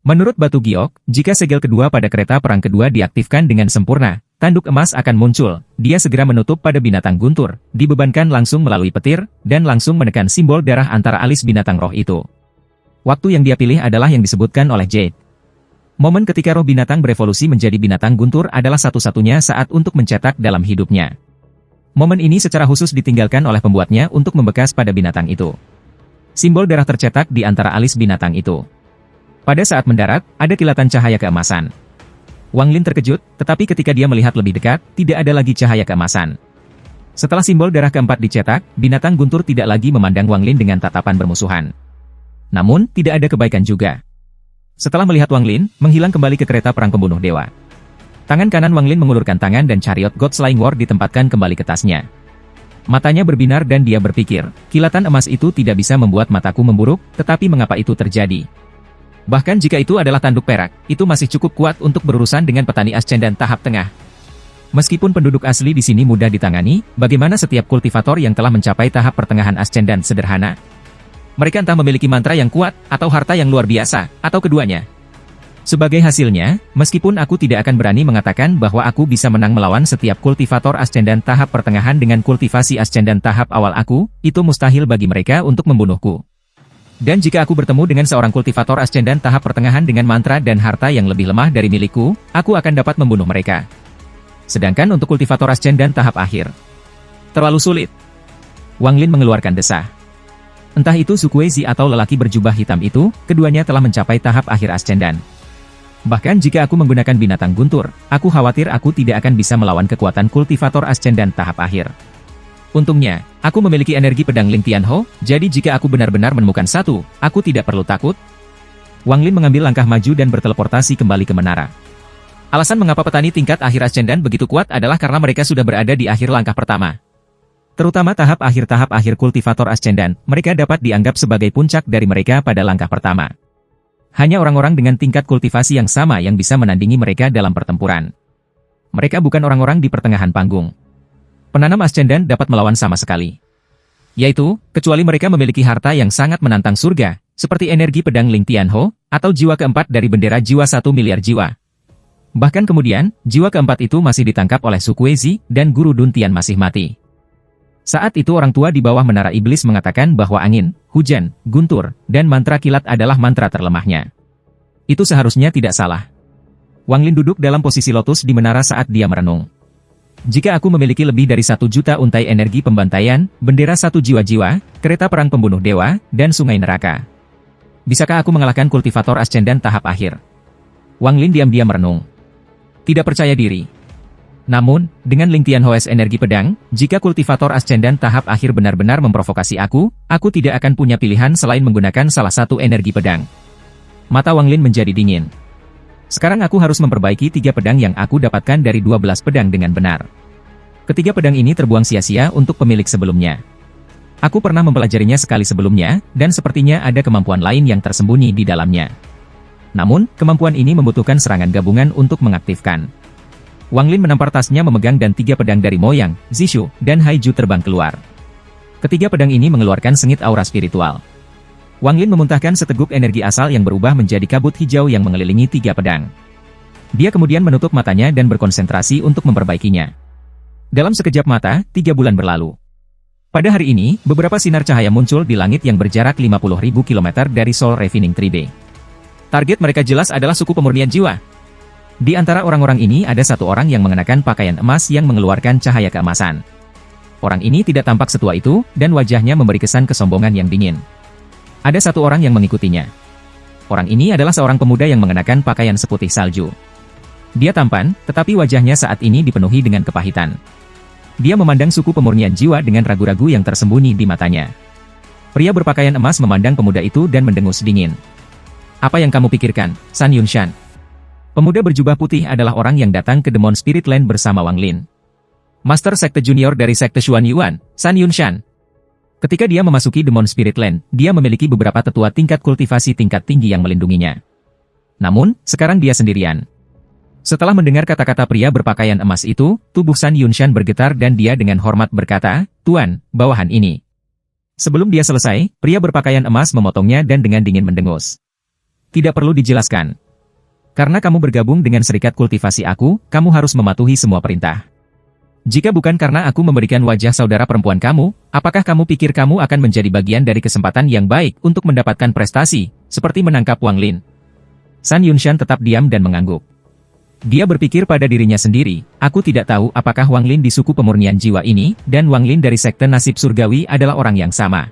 Menurut Batu Giok, jika segel kedua pada kereta perang kedua diaktifkan dengan sempurna, tanduk emas akan muncul. Dia segera menutup pada binatang guntur, dibebankan langsung melalui petir, dan langsung menekan simbol darah antara alis binatang roh itu. Waktu yang dia pilih adalah yang disebutkan oleh Jade. Momen ketika roh binatang berevolusi menjadi binatang guntur adalah satu-satunya saat untuk mencetak dalam hidupnya. Momen ini secara khusus ditinggalkan oleh pembuatnya untuk membekas pada binatang itu. Simbol darah tercetak di antara alis binatang itu. Pada saat mendarat, ada kilatan cahaya keemasan. Wang Lin terkejut, tetapi ketika dia melihat lebih dekat, tidak ada lagi cahaya keemasan. Setelah simbol darah keempat dicetak, binatang guntur tidak lagi memandang Wang Lin dengan tatapan bermusuhan. Namun, tidak ada kebaikan juga. Setelah melihat Wang Lin, menghilang kembali ke kereta perang pembunuh dewa. Tangan kanan Wang Lin mengulurkan tangan dan chariot God Slaying War ditempatkan kembali ke tasnya. Matanya berbinar dan dia berpikir, kilatan emas itu tidak bisa membuat mataku memburuk, tetapi mengapa itu terjadi? Bahkan jika itu adalah tanduk perak, itu masih cukup kuat untuk berurusan dengan petani ascendan tahap tengah. Meskipun penduduk asli di sini mudah ditangani, bagaimana setiap kultivator yang telah mencapai tahap pertengahan ascendan sederhana? Mereka entah memiliki mantra yang kuat, atau harta yang luar biasa, atau keduanya. Sebagai hasilnya, meskipun aku tidak akan berani mengatakan bahwa aku bisa menang melawan setiap kultivator ascendan tahap pertengahan dengan kultivasi ascendan tahap awal aku, itu mustahil bagi mereka untuk membunuhku. Dan jika aku bertemu dengan seorang kultivator ascendan tahap pertengahan dengan mantra dan harta yang lebih lemah dari milikku, aku akan dapat membunuh mereka. Sedangkan untuk kultivator ascendan tahap akhir, terlalu sulit. Wang Lin mengeluarkan desah. Entah itu Sukuezi atau lelaki berjubah hitam itu, keduanya telah mencapai tahap akhir ascendan. Bahkan jika aku menggunakan binatang guntur, aku khawatir aku tidak akan bisa melawan kekuatan kultivator ascendan tahap akhir. Untungnya, aku memiliki energi pedang Ling Tianho, jadi jika aku benar-benar menemukan satu, aku tidak perlu takut. Wang Lin mengambil langkah maju dan berteleportasi kembali ke menara. Alasan mengapa petani tingkat akhir ascendan begitu kuat adalah karena mereka sudah berada di akhir langkah pertama. Terutama tahap akhir kultivator ascendan, mereka dapat dianggap sebagai puncak dari mereka pada langkah pertama. Hanya orang-orang dengan tingkat kultivasi yang sama yang bisa menandingi mereka dalam pertempuran. Mereka bukan orang-orang di pertengahan panggung. Penanam ascendan dapat melawan sama sekali. Yaitu, kecuali mereka memiliki harta yang sangat menantang surga, seperti energi pedang Ling Tianho, atau jiwa keempat dari bendera jiwa 1 miliar jiwa. Bahkan kemudian, jiwa keempat itu masih ditangkap oleh Sukuezi, dan Guru Dun Tian masih mati. Saat itu orang tua di bawah menara iblis mengatakan bahwa angin, hujan, guntur, dan mantra kilat adalah mantra terlemahnya. Itu seharusnya tidak salah. Wang Lin duduk dalam posisi lotus di menara saat dia merenung. Jika aku memiliki lebih dari 1 juta untai energi pembantaian, bendera 1 jiwa-jiwa, kereta perang pembunuh dewa, dan sungai neraka, bisakah aku mengalahkan kultivator ascendan tahap akhir? Wang Lin diam-diam merenung. Tidak percaya diri. Namun, dengan Ling Tianho's energi pedang, jika kultivator ascendan tahap akhir benar-benar memprovokasi aku tidak akan punya pilihan selain menggunakan salah satu energi pedang. Mata Wang Lin menjadi dingin. Sekarang aku harus memperbaiki 3 pedang yang aku dapatkan dari 12 pedang dengan benar. Ketiga pedang ini terbuang sia-sia untuk pemilik sebelumnya. Aku pernah mempelajarinya sekali sebelumnya, dan sepertinya ada kemampuan lain yang tersembunyi di dalamnya. Namun, kemampuan ini membutuhkan serangan gabungan untuk mengaktifkan. Wang Lin menampar tasnya memegang dan 3 pedang dari Moyang, Zishu, dan Haiju terbang keluar. Ketiga pedang ini mengeluarkan sengit aura spiritual. Wang Lin memuntahkan seteguk energi asal yang berubah menjadi kabut hijau yang mengelilingi 3 pedang. Dia kemudian menutup matanya dan berkonsentrasi untuk memperbaikinya. Dalam sekejap mata, 3 bulan berlalu. Pada hari ini, beberapa sinar cahaya muncul di langit yang berjarak 50.000 km dari Soul Refining Tribe. Target mereka jelas adalah suku pemurnian jiwa. Di antara orang-orang ini ada satu orang yang mengenakan pakaian emas yang mengeluarkan cahaya keemasan. Orang ini tidak tampak setua itu, dan wajahnya memberi kesan kesombongan yang dingin. Ada satu orang yang mengikutinya. Orang ini adalah seorang pemuda yang mengenakan pakaian seputih salju. Dia tampan, tetapi wajahnya saat ini dipenuhi dengan kepahitan. Dia memandang suku pemurnian jiwa dengan ragu-ragu yang tersembunyi di matanya. Pria berpakaian emas memandang pemuda itu dan mendengus dingin. Apa yang kamu pikirkan, San Yunshan? Pemuda berjubah putih adalah orang yang datang ke Demon Spirit Land bersama Wang Lin. Master Sekte Junior dari Sekte Xuan Yuan, San Yunshan. Ketika dia memasuki Demon Spirit Land, dia memiliki beberapa tetua tingkat kultivasi tingkat tinggi yang melindunginya. Namun, sekarang dia sendirian. Setelah mendengar kata-kata pria berpakaian emas itu, tubuh San Yunshan bergetar dan dia dengan hormat berkata, "Tuan, bawahan ini." Sebelum dia selesai, pria berpakaian emas memotongnya dan dengan dingin mendengus. Tidak perlu dijelaskan. Karena kamu bergabung dengan serikat kultivasi aku, kamu harus mematuhi semua perintah. Jika bukan karena aku memberikan wajah saudara perempuan kamu, apakah kamu pikir kamu akan menjadi bagian dari kesempatan yang baik untuk mendapatkan prestasi, seperti menangkap Wang Lin? San Yunshan tetap diam dan mengangguk. Dia berpikir pada dirinya sendiri, aku tidak tahu apakah Wang Lin di suku pemurnian jiwa ini, dan Wang Lin dari Sekte Nasib Surgawi adalah orang yang sama.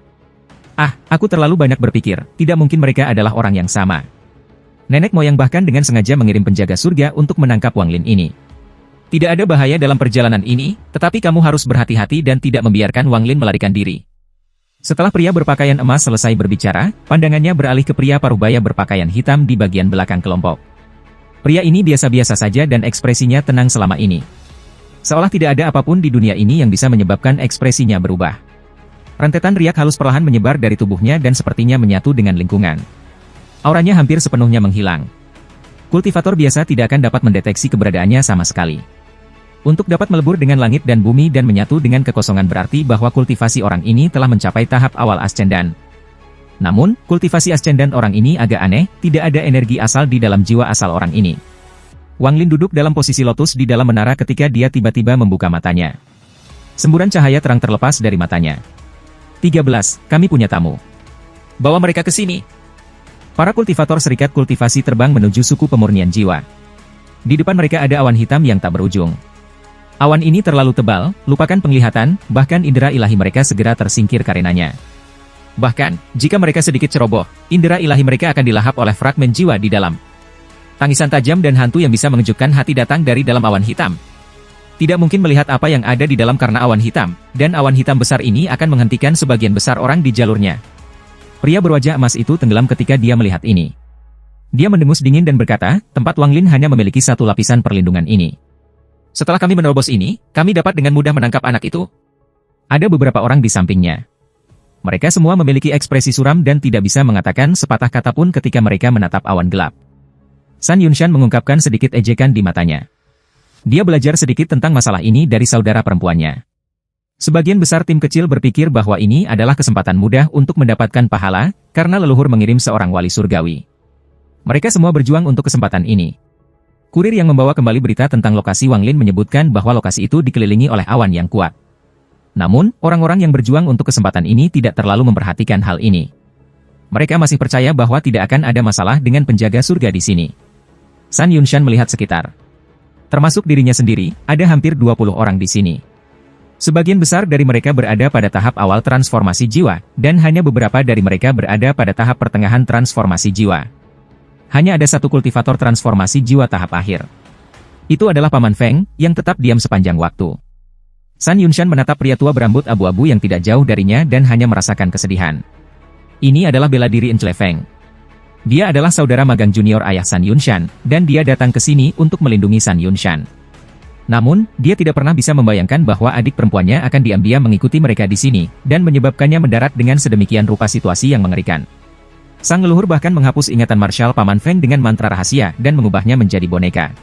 Aku terlalu banyak berpikir, tidak mungkin mereka adalah orang yang sama. Nenek moyang bahkan dengan sengaja mengirim penjaga surga untuk menangkap Wang Lin ini. Tidak ada bahaya dalam perjalanan ini, tetapi kamu harus berhati-hati dan tidak membiarkan Wang Lin melarikan diri. Setelah pria berpakaian emas selesai berbicara, pandangannya beralih ke pria parubaya berpakaian hitam di bagian belakang kelompok. Pria ini biasa-biasa saja dan ekspresinya tenang selama ini. Seolah tidak ada apapun di dunia ini yang bisa menyebabkan ekspresinya berubah. Rentetan riak halus perlahan menyebar dari tubuhnya dan sepertinya menyatu dengan lingkungan. Auranya hampir sepenuhnya menghilang. Kultivator biasa tidak akan dapat mendeteksi keberadaannya sama sekali. Untuk dapat melebur dengan langit dan bumi dan menyatu dengan kekosongan berarti bahwa kultivasi orang ini telah mencapai tahap awal ascendan. Namun, kultivasi ascendan orang ini agak aneh, tidak ada energi asal di dalam jiwa asal orang ini. Wang Lin duduk dalam posisi lotus di dalam menara ketika dia tiba-tiba membuka matanya. Semburan cahaya terang terlepas dari matanya. 13, kami punya tamu. Bawa mereka ke sini. Para kultivator serikat kultivasi terbang menuju suku pemurnian jiwa. Di depan mereka ada awan hitam yang tak berujung. Awan ini terlalu tebal, lupakan penglihatan, bahkan indera ilahi mereka segera tersingkir karenanya. Bahkan, jika mereka sedikit ceroboh, indera ilahi mereka akan dilahap oleh fragmen jiwa di dalam. Tangisan tajam dan hantu yang bisa mengejutkan hati datang dari dalam awan hitam. Tidak mungkin melihat apa yang ada di dalam karena awan hitam, dan awan hitam besar ini akan menghentikan sebagian besar orang di jalurnya. Pria berwajah emas itu tenggelam ketika dia melihat ini. Dia mendengus dingin dan berkata, tempat Wang Lin hanya memiliki satu lapisan perlindungan ini. Setelah kami menerobos ini, kami dapat dengan mudah menangkap anak itu. Ada beberapa orang di sampingnya. Mereka semua memiliki ekspresi suram dan tidak bisa mengatakan sepatah kata pun ketika mereka menatap awan gelap. San Yunshan mengungkapkan sedikit ejekan di matanya. Dia belajar sedikit tentang masalah ini dari saudara perempuannya. Sebagian besar tim kecil berpikir bahwa ini adalah kesempatan mudah untuk mendapatkan pahala, karena leluhur mengirim seorang wali surgawi. Mereka semua berjuang untuk kesempatan ini. Kurir yang membawa kembali berita tentang lokasi Wang Lin menyebutkan bahwa lokasi itu dikelilingi oleh awan yang kuat. Namun, orang-orang yang berjuang untuk kesempatan ini tidak terlalu memperhatikan hal ini. Mereka masih percaya bahwa tidak akan ada masalah dengan penjaga surga di sini. San Yunshan melihat sekitar. Termasuk dirinya sendiri, ada hampir 20 orang di sini. Sebagian besar dari mereka berada pada tahap awal transformasi jiwa, dan hanya beberapa dari mereka berada pada tahap pertengahan transformasi jiwa. Hanya ada satu kultivator transformasi jiwa tahap akhir. Itu adalah Paman Feng, yang tetap diam sepanjang waktu. San Yunshan menatap pria tua berambut abu-abu yang tidak jauh darinya dan hanya merasakan kesedihan. Ini adalah bela diri Enchle Feng. Dia adalah saudara magang junior ayah San Yunshan, dan dia datang ke sini untuk melindungi San Yunshan. Namun, dia tidak pernah bisa membayangkan bahwa adik perempuannya akan diam-diam mengikuti mereka di sini, dan menyebabkannya mendarat dengan sedemikian rupa situasi yang mengerikan. Sang leluhur bahkan menghapus ingatan Marshal Paman Feng dengan mantra rahasia dan mengubahnya menjadi boneka.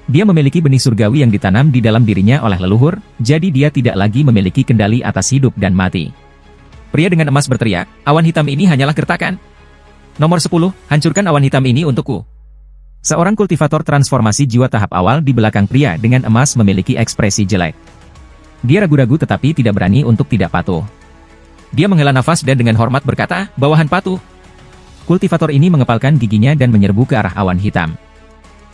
Dia memiliki benih surgawi yang ditanam di dalam dirinya oleh leluhur, jadi dia tidak lagi memiliki kendali atas hidup dan mati. Pria dengan emas berteriak, awan hitam ini hanyalah gertakan. Nomor 10, hancurkan awan hitam ini untukku. Seorang kultivator transformasi jiwa tahap awal di belakang pria dengan emas memiliki ekspresi jelek. Dia ragu-ragu tetapi tidak berani untuk tidak patuh. Dia menghela nafas dan dengan hormat berkata, bawahan patuh. Kultivator ini mengepalkan giginya dan menyerbu ke arah awan hitam.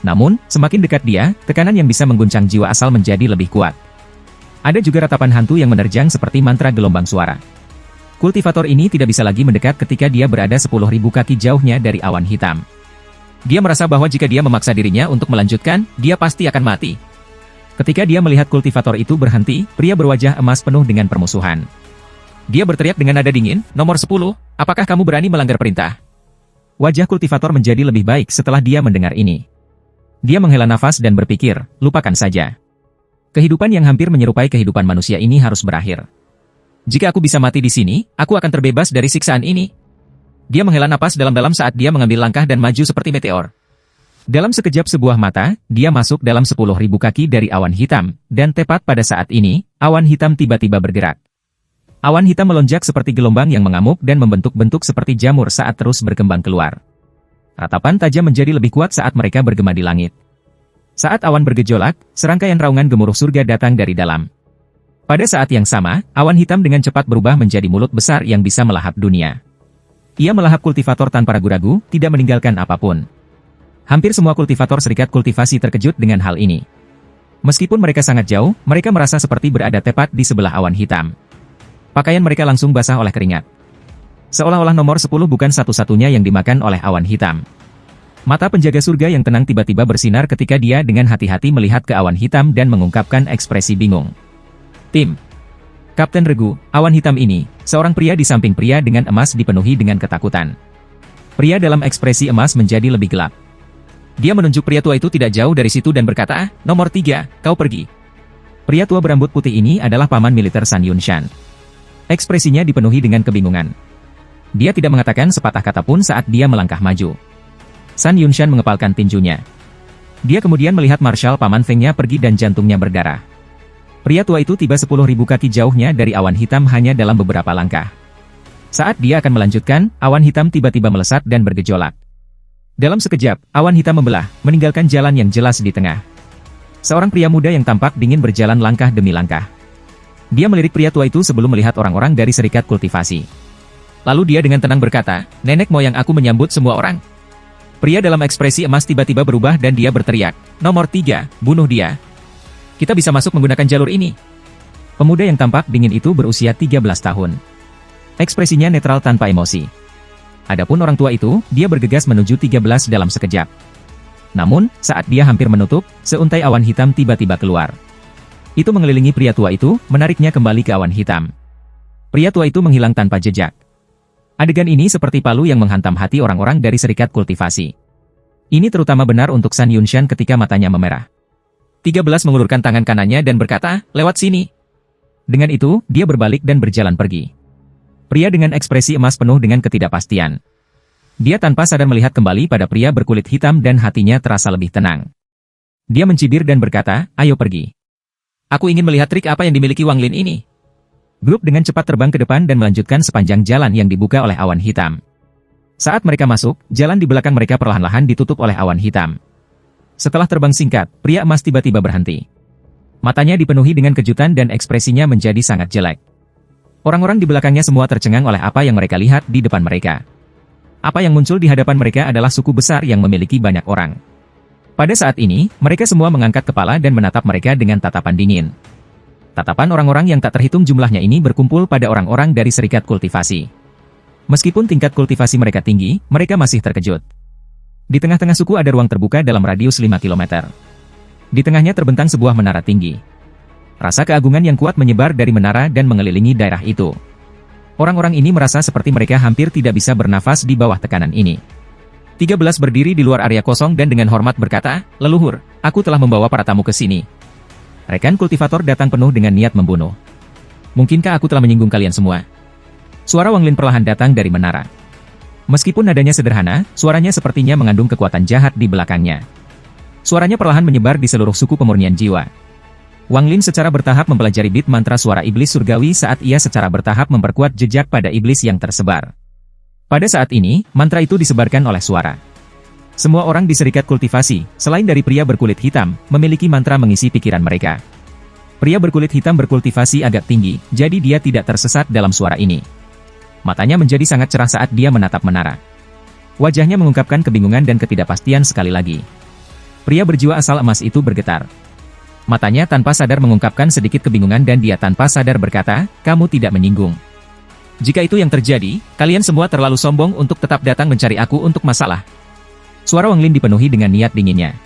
Namun, semakin dekat dia, tekanan yang bisa mengguncang jiwa asal menjadi lebih kuat. Ada juga ratapan hantu yang menerjang seperti mantra gelombang suara. Kultivator ini tidak bisa lagi mendekat ketika dia berada 10.000 kaki jauhnya dari awan hitam. Dia merasa bahwa jika dia memaksa dirinya untuk melanjutkan, dia pasti akan mati. Ketika dia melihat kultivator itu berhenti, pria berwajah emas penuh dengan permusuhan. Dia berteriak dengan nada dingin, nomor 10, apakah kamu berani melanggar perintah? Wajah kultivator menjadi lebih baik setelah dia mendengar ini. Dia menghela nafas dan berpikir, lupakan saja. Kehidupan yang hampir menyerupai kehidupan manusia ini harus berakhir. Jika aku bisa mati di sini, aku akan terbebas dari siksaan ini. Dia menghela napas dalam-dalam saat dia mengambil langkah dan maju seperti meteor. Dalam sekejap sebuah mata, dia masuk dalam 10.000 kaki dari awan hitam, dan tepat pada saat ini, awan hitam tiba-tiba bergerak. Awan hitam melonjak seperti gelombang yang mengamuk dan membentuk-bentuk seperti jamur saat terus berkembang keluar. Ratapan tajam menjadi lebih kuat saat mereka bergema di langit. Saat awan bergejolak, serangkaian raungan gemuruh surga datang dari dalam. Pada saat yang sama, awan hitam dengan cepat berubah menjadi mulut besar yang bisa melahap dunia. Ia melahap kultivator tanpa ragu-ragu, tidak meninggalkan apapun. Hampir semua kultivator serikat kultivasi terkejut dengan hal ini. Meskipun mereka sangat jauh, mereka merasa seperti berada tepat di sebelah awan hitam. Pakaian mereka langsung basah oleh keringat. Seolah-olah nomor 10 bukan satu-satunya yang dimakan oleh awan hitam. Mata penjaga surga yang tenang tiba-tiba bersinar ketika dia dengan hati-hati melihat ke awan hitam dan mengungkapkan ekspresi bingung. Tim. Kapten Regu, awan hitam ini, seorang pria di samping pria dengan emas dipenuhi dengan ketakutan. Pria dalam ekspresi emas menjadi lebih gelap. Dia menunjuk pria tua itu tidak jauh dari situ dan berkata, "Nomor 3, kau pergi." Pria tua berambut putih ini adalah paman militer Sun Yunshan. Ekspresinya dipenuhi dengan kebingungan. Dia tidak mengatakan sepatah kata pun saat dia melangkah maju. Sun Yunshan mengepalkan tinjunya. Dia kemudian melihat Marshal paman Fengnya pergi dan jantungnya berdarah. Pria tua itu tiba 10.000 kaki jauhnya dari awan hitam hanya dalam beberapa langkah. Saat dia akan melanjutkan, awan hitam tiba-tiba melesat dan bergejolak. Dalam sekejap, awan hitam membelah, meninggalkan jalan yang jelas di tengah. Seorang pria muda yang tampak dingin berjalan langkah demi langkah. Dia melirik pria tua itu sebelum melihat orang-orang dari serikat kultivasi. Lalu dia dengan tenang berkata, "Nenek moyang aku menyambut semua orang." Pria dalam ekspresi emas tiba-tiba berubah dan dia berteriak, "Nomor 3, bunuh dia. Kita bisa masuk menggunakan jalur ini." Pemuda yang tampak dingin itu berusia 13 tahun. Ekspresinya netral tanpa emosi. Adapun orang tua itu, dia bergegas menuju 13 dalam sekejap. Namun, saat dia hampir menutup, seuntai awan hitam tiba-tiba keluar. Itu mengelilingi pria tua itu, menariknya kembali ke awan hitam. Pria tua itu menghilang tanpa jejak. Adegan ini seperti palu yang menghantam hati orang-orang dari serikat kultivasi. Ini terutama benar untuk Sun Yunshan ketika matanya memerah. 13 mengulurkan tangan kanannya dan berkata, "Lewat sini." Dengan itu, dia berbalik dan berjalan pergi. Pria dengan ekspresi emas penuh dengan ketidakpastian. Dia tanpa sadar melihat kembali pada pria berkulit hitam dan hatinya terasa lebih tenang. Dia mencibir dan berkata, "Ayo pergi. Aku ingin melihat trik apa yang dimiliki Wang Lin ini." Grup dengan cepat terbang ke depan dan melanjutkan sepanjang jalan yang dibuka oleh awan hitam. Saat mereka masuk, jalan di belakang mereka perlahan-lahan ditutup oleh awan hitam. Setelah terbang singkat, pria emas tiba-tiba berhenti. Matanya dipenuhi dengan kejutan dan ekspresinya menjadi sangat jelek. Orang-orang di belakangnya semua tercengang oleh apa yang mereka lihat di depan mereka. Apa yang muncul di hadapan mereka adalah suku besar yang memiliki banyak orang. Pada saat ini, mereka semua mengangkat kepala dan menatap mereka dengan tatapan dingin. Tatapan orang-orang yang tak terhitung jumlahnya ini berkumpul pada orang-orang dari serikat kultivasi. Meskipun tingkat kultivasi mereka tinggi, mereka masih terkejut. Di tengah-tengah suku ada ruang terbuka dalam radius 5 km. Di tengahnya terbentang sebuah menara tinggi. Rasa keagungan yang kuat menyebar dari menara dan mengelilingi daerah itu. Orang-orang ini merasa seperti mereka hampir tidak bisa bernafas di bawah tekanan ini. 13 berdiri di luar area kosong dan dengan hormat berkata, "Leluhur, aku telah membawa para tamu ke sini." Rekan kultivator datang penuh dengan niat membunuh. "Mungkinkah aku telah menyinggung kalian semua?" Suara Wang Lin perlahan datang dari menara. Meskipun nadanya sederhana, suaranya sepertinya mengandung kekuatan jahat di belakangnya. Suaranya perlahan menyebar di seluruh suku pemurnian jiwa. Wang Lin secara bertahap mempelajari bit mantra suara iblis surgawi saat ia secara bertahap memperkuat jejak pada iblis yang tersebar. Pada saat ini, mantra itu disebarkan oleh suara. Semua orang di serikat kultivasi, selain dari pria berkulit hitam, memiliki mantra mengisi pikiran mereka. Pria berkulit hitam berkultivasi agak tinggi, jadi dia tidak tersesat dalam suara ini. Matanya menjadi sangat cerah saat dia menatap menara. Wajahnya mengungkapkan kebingungan dan ketidakpastian sekali lagi. Pria berjiwa asal emas itu bergetar. Matanya tanpa sadar mengungkapkan sedikit kebingungan dan dia tanpa sadar berkata, "Kamu tidak menyinggung. Jika itu yang terjadi, kalian semua terlalu sombong untuk tetap datang mencari aku untuk masalah." Suara Wang Lin dipenuhi dengan niat dinginnya.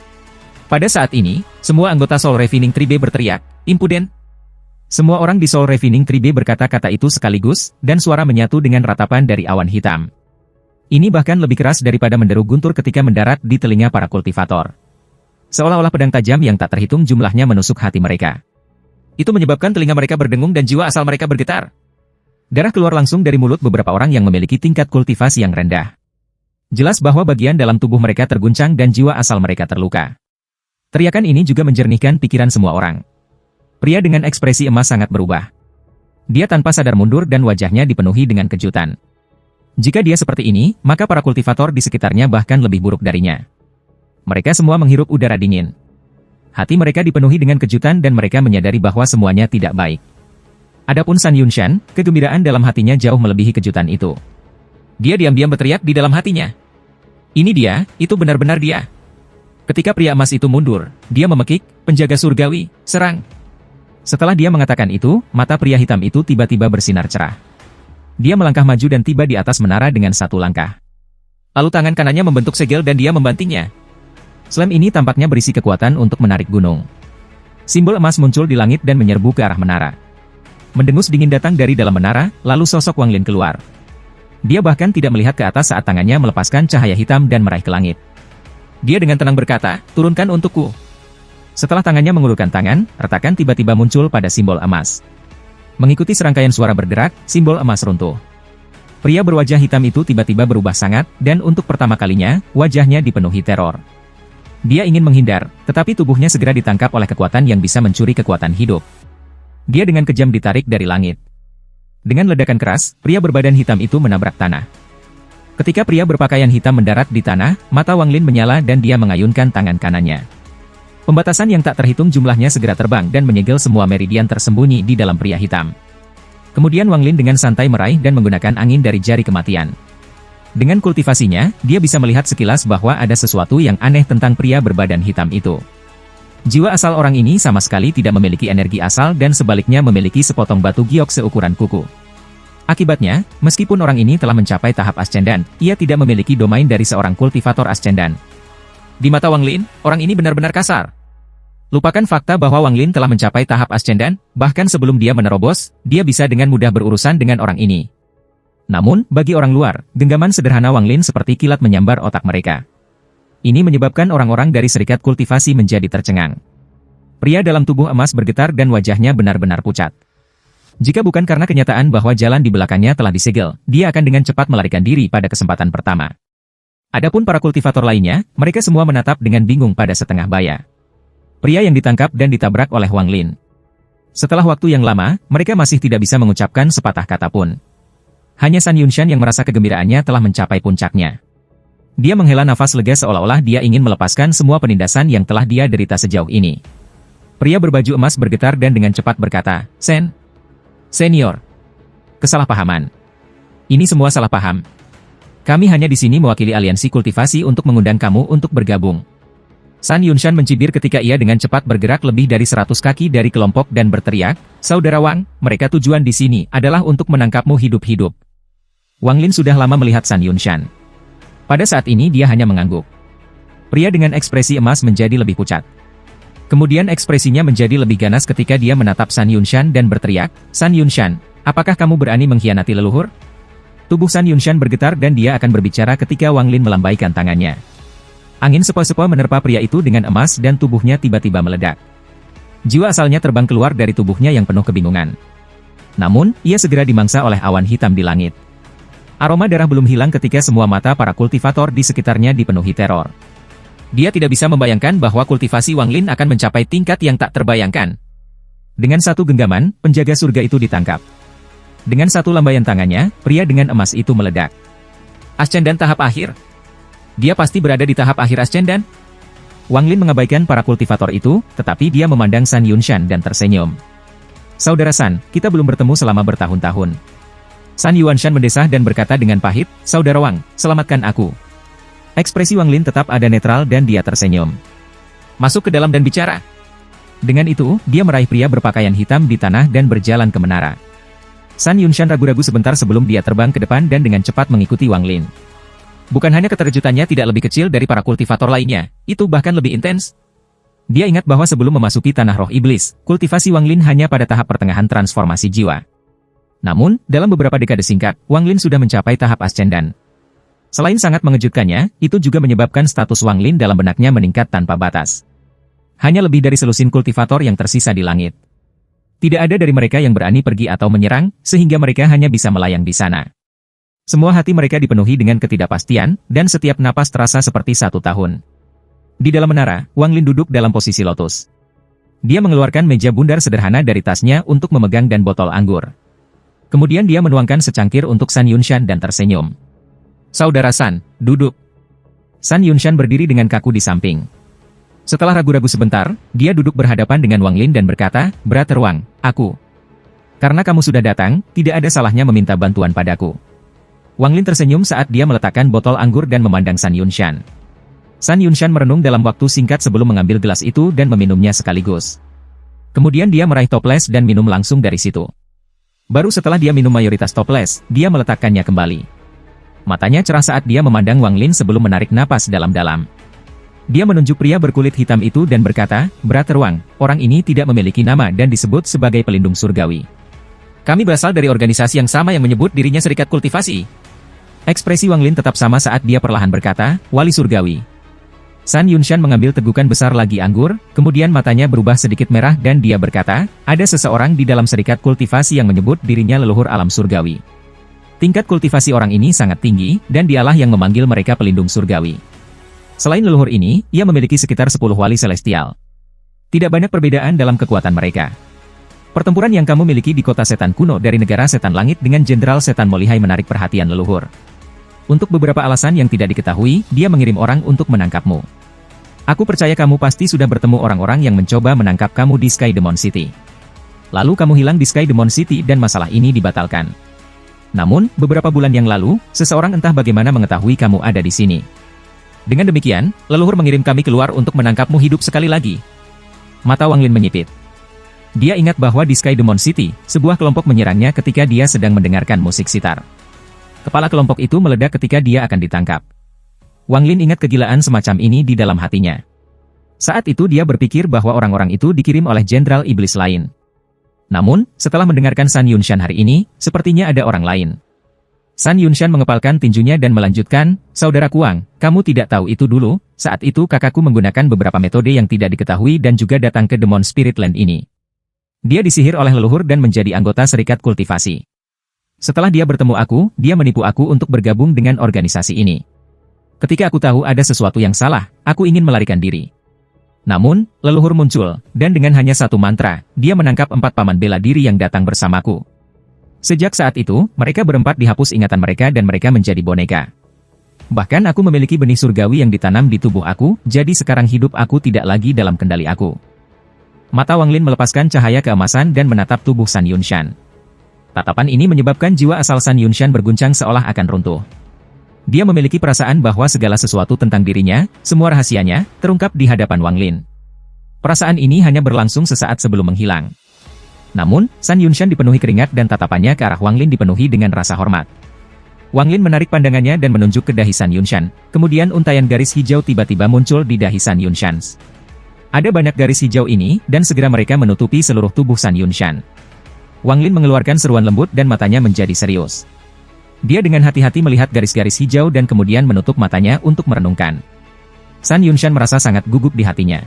Pada saat ini, semua anggota Soul Refining Tribe berteriak, "Impuden!" Semua orang di Soul Refining Tribe berkata-kata itu sekaligus, dan suara menyatu dengan ratapan dari awan hitam. Ini bahkan lebih keras daripada menderu guntur ketika mendarat di telinga para kultivator. Seolah-olah pedang tajam yang tak terhitung jumlahnya menusuk hati mereka. Itu menyebabkan telinga mereka berdengung dan jiwa asal mereka bergetar. Darah keluar langsung dari mulut beberapa orang yang memiliki tingkat kultivasi yang rendah. Jelas bahwa bagian dalam tubuh mereka terguncang dan jiwa asal mereka terluka. Teriakan ini juga menjernihkan pikiran semua orang. Pria dengan ekspresi emas sangat berubah. Dia tanpa sadar mundur dan wajahnya dipenuhi dengan kejutan. Jika dia seperti ini, maka para kultivator di sekitarnya bahkan lebih buruk darinya. Mereka semua menghirup udara dingin. Hati mereka dipenuhi dengan kejutan dan mereka menyadari bahwa semuanya tidak baik. Adapun Sun Yunshan, kegembiraan dalam hatinya jauh melebihi kejutan itu. Dia diam-diam berteriak di dalam hatinya. "Ini dia, itu benar-benar dia." Ketika pria emas itu mundur, dia memekik, "Penjaga surgawi, serang!" Setelah dia mengatakan itu, mata pria hitam itu tiba-tiba bersinar cerah. Dia melangkah maju dan tiba di atas menara dengan satu langkah. Lalu tangan kanannya membentuk segel dan dia membantingnya. Slam ini tampaknya berisi kekuatan untuk menarik gunung. Simbol emas muncul di langit dan menyerbu ke arah menara. Mendengus dingin datang dari dalam menara, lalu sosok Wang Lin keluar. Dia bahkan tidak melihat ke atas saat tangannya melepaskan cahaya hitam dan meraih ke langit. Dia dengan tenang berkata, "Turunkan untukku." Setelah tangannya mengulurkan tangan, retakan tiba-tiba muncul pada simbol emas. Mengikuti serangkaian suara bergerak, simbol emas runtuh. Pria berwajah hitam itu tiba-tiba berubah sangat, dan untuk pertama kalinya, wajahnya dipenuhi teror. Dia ingin menghindar, tetapi tubuhnya segera ditangkap oleh kekuatan yang bisa mencuri kekuatan hidup. Dia dengan kejam ditarik dari langit. Dengan ledakan keras, pria berbadan hitam itu menabrak tanah. Ketika pria berpakaian hitam mendarat di tanah, mata Wang Lin menyala dan dia mengayunkan tangan kanannya. Pembatasan yang tak terhitung jumlahnya segera terbang dan menyegel semua meridian tersembunyi di dalam pria hitam. Kemudian Wang Lin dengan santai meraih dan menggunakan angin dari jari kematian. Dengan kultivasinya, dia bisa melihat sekilas bahwa ada sesuatu yang aneh tentang pria berbadan hitam itu. Jiwa asal orang ini sama sekali tidak memiliki energi asal dan sebaliknya memiliki sepotong batu giok seukuran kuku. Akibatnya, meskipun orang ini telah mencapai tahap ascendan, ia tidak memiliki domain dari seorang kultivator ascendan. Di mata Wang Lin, orang ini benar-benar kasar. Lupakan fakta bahwa Wang Lin telah mencapai tahap ascendan, bahkan sebelum dia menerobos, dia bisa dengan mudah berurusan dengan orang ini. Namun, bagi orang luar, genggaman sederhana Wang Lin seperti kilat menyambar otak mereka. Ini menyebabkan orang-orang dari serikat kultivasi menjadi tercengang. Pria dalam tubuh emas bergetar dan wajahnya benar-benar pucat. Jika bukan karena kenyataan bahwa jalan di belakangnya telah disegel, dia akan dengan cepat melarikan diri pada kesempatan pertama. Adapun para kultivator lainnya, mereka semua menatap dengan bingung pada setengah baya. Pria yang ditangkap dan ditabrak oleh Wang Lin. Setelah waktu yang lama, mereka masih tidak bisa mengucapkan sepatah kata pun. Hanya San Yunshan yang merasa kegembiraannya telah mencapai puncaknya. Dia menghela nafas lega seolah-olah dia ingin melepaskan semua penindasan yang telah dia derita sejauh ini. Pria berbaju emas bergetar dan dengan cepat berkata, Senior. Kesalahpahaman. Ini semua salah paham. Kami hanya di sini mewakili aliansi kultivasi untuk mengundang kamu untuk bergabung. San Yunshan mencibir ketika ia dengan cepat bergerak lebih dari 100 kaki dari kelompok dan berteriak, "Saudara Wang, mereka tujuan di sini adalah untuk menangkapmu hidup-hidup." Wang Lin sudah lama melihat San Yunshan. Pada saat ini dia hanya mengangguk. Pria dengan ekspresi emas menjadi lebih pucat. Kemudian ekspresinya menjadi lebih ganas ketika dia menatap San Yunshan dan berteriak, "San Yunshan, apakah kamu berani mengkhianati leluhur?" Tubuh San Yunshan bergetar dan dia akan berbicara ketika Wang Lin melambaikan tangannya. Angin sepoi-sepoi menerpa pria itu dengan emas dan tubuhnya tiba-tiba meledak. Jiwa asalnya terbang keluar dari tubuhnya yang penuh kebingungan. Namun, ia segera dimangsa oleh awan hitam di langit. Aroma darah belum hilang ketika semua mata para kultivator di sekitarnya dipenuhi teror. Dia tidak bisa membayangkan bahwa kultivasi Wang Lin akan mencapai tingkat yang tak terbayangkan. Dengan satu genggaman, penjaga surga itu ditangkap. Dengan satu lambaian tangannya, pria dengan emas itu meledak. Ascendan tahap akhir. Dia pasti berada di tahap akhir ascendan. Wang Lin mengabaikan para kultivator itu, tetapi dia memandang San Yunshan dan tersenyum. "Saudara San, kita belum bertemu selama bertahun-tahun." San Yunshan mendesah dan berkata dengan pahit, "Saudara Wang, selamatkan aku." Ekspresi Wang Lin tetap ada netral dan dia tersenyum. "Masuk ke dalam dan bicara." Dengan itu, dia meraih pria berpakaian hitam di tanah dan berjalan ke menara. San Yunshan ragu-ragu sebentar sebelum dia terbang ke depan dan dengan cepat mengikuti Wang Lin. Bukan hanya keterkejutannya tidak lebih kecil dari para kultivator lainnya, itu bahkan lebih intens. Dia ingat bahwa sebelum memasuki tanah roh iblis, kultivasi Wang Lin hanya pada tahap pertengahan transformasi jiwa. Namun, dalam beberapa dekade singkat, Wang Lin sudah mencapai tahap ascendan. Selain sangat mengejutkannya, itu juga menyebabkan status Wang Lin dalam benaknya meningkat tanpa batas. Hanya lebih dari selusin kultivator yang tersisa di langit. Tidak ada dari mereka yang berani pergi atau menyerang, sehingga mereka hanya bisa melayang di sana. Semua hati mereka dipenuhi dengan ketidakpastian, dan setiap napas terasa seperti 1 tahun. Di dalam menara, Wang Lin duduk dalam posisi lotus. Dia mengeluarkan meja bundar sederhana dari tasnya untuk memegang dan botol anggur. Kemudian dia menuangkan secangkir untuk San Yunshan dan tersenyum. "Saudara San, duduk." San Yunshan berdiri dengan kaku di samping. Setelah ragu-ragu sebentar, dia duduk berhadapan dengan Wang Lin dan berkata, "Brother Wang, karena kamu sudah datang, tidak ada salahnya meminta bantuan padaku." Wang Lin tersenyum saat dia meletakkan botol anggur dan memandang San Yunshan. San Yunshan merenung dalam waktu singkat sebelum mengambil gelas itu dan meminumnya sekaligus. Kemudian dia meraih toples dan minum langsung dari situ. Baru setelah dia minum mayoritas toples, dia meletakkannya kembali. Matanya cerah saat dia memandang Wang Lin sebelum menarik napas dalam-dalam. Dia menunjuk pria berkulit hitam itu dan berkata, "Brother Wang, orang ini tidak memiliki nama dan disebut sebagai pelindung surgawi. Kami berasal dari organisasi yang sama yang menyebut dirinya Serikat Kultivasi." Ekspresi Wang Lin tetap sama saat dia perlahan berkata, "Wali surgawi." Sun Yunshan mengambil tegukan besar lagi anggur, kemudian matanya berubah sedikit merah dan dia berkata, "Ada seseorang di dalam Serikat Kultivasi yang menyebut dirinya leluhur alam surgawi. Tingkat kultivasi orang ini sangat tinggi, dan dialah yang memanggil mereka pelindung surgawi. Selain leluhur ini, ia memiliki sekitar 10 wali celestial. Tidak banyak perbedaan dalam kekuatan mereka. Pertempuran yang kamu miliki di kota setan kuno dari negara setan langit dengan Jenderal Setan Molihai menarik perhatian leluhur. Untuk beberapa alasan yang tidak diketahui, dia mengirim orang untuk menangkapmu. Aku percaya kamu pasti sudah bertemu orang-orang yang mencoba menangkap kamu di Sky Demon City. Lalu kamu hilang di Sky Demon City dan masalah ini dibatalkan. Namun, beberapa bulan yang lalu, seseorang entah bagaimana mengetahui kamu ada di sini. Dengan demikian, leluhur mengirim kami keluar untuk menangkapmu hidup sekali lagi." Mata Wang Lin menyipit. Dia ingat bahwa di Sky Demon City, sebuah kelompok menyerangnya ketika dia sedang mendengarkan musik sitar. Kepala kelompok itu meledak ketika dia akan ditangkap. Wang Lin ingat kegilaan semacam ini di dalam hatinya. Saat itu dia berpikir bahwa orang-orang itu dikirim oleh Jenderal Iblis lain. Namun, setelah mendengarkan Sun Yunshan hari ini, sepertinya ada orang lain. Sun Yunshan mengepalkan tinjunya dan melanjutkan, "Saudaraku Wang, kamu tidak tahu itu dulu, saat itu kakakku menggunakan beberapa metode yang tidak diketahui dan juga datang ke Demon Spirit Land ini. Dia disihir oleh leluhur dan menjadi anggota Serikat Kultivasi. Setelah dia bertemu aku, dia menipu aku untuk bergabung dengan organisasi ini. Ketika aku tahu ada sesuatu yang salah, aku ingin melarikan diri. Namun, leluhur muncul, dan dengan hanya satu mantra, dia menangkap 4 paman bela diri yang datang bersamaku. Sejak saat itu, mereka berempat dihapus ingatan mereka dan mereka menjadi boneka. Bahkan aku memiliki benih surgawi yang ditanam di tubuh aku, jadi sekarang hidup aku tidak lagi dalam kendali aku." Mata Wang Lin melepaskan cahaya keemasan dan menatap tubuh Sun Yunshan. Tatapan ini menyebabkan jiwa asal Sun Yunshan berguncang seolah akan runtuh. Dia memiliki perasaan bahwa segala sesuatu tentang dirinya, semua rahasianya, terungkap di hadapan Wang Lin. Perasaan ini hanya berlangsung sesaat sebelum menghilang. Namun, Sun Yunshan dipenuhi keringat dan tatapannya ke arah Wang Lin dipenuhi dengan rasa hormat. Wang Lin menarik pandangannya dan menunjuk ke dahi Sun Yunshan, kemudian untaian garis hijau tiba-tiba muncul di dahi Sun Yunshan. Ada banyak garis hijau ini, dan segera mereka menutupi seluruh tubuh Sun Yunshan. Wang Lin mengeluarkan seruan lembut dan matanya menjadi serius. Dia dengan hati-hati melihat garis-garis hijau dan kemudian menutup matanya untuk merenungkan. Sun Yunshan merasa sangat gugup di hatinya.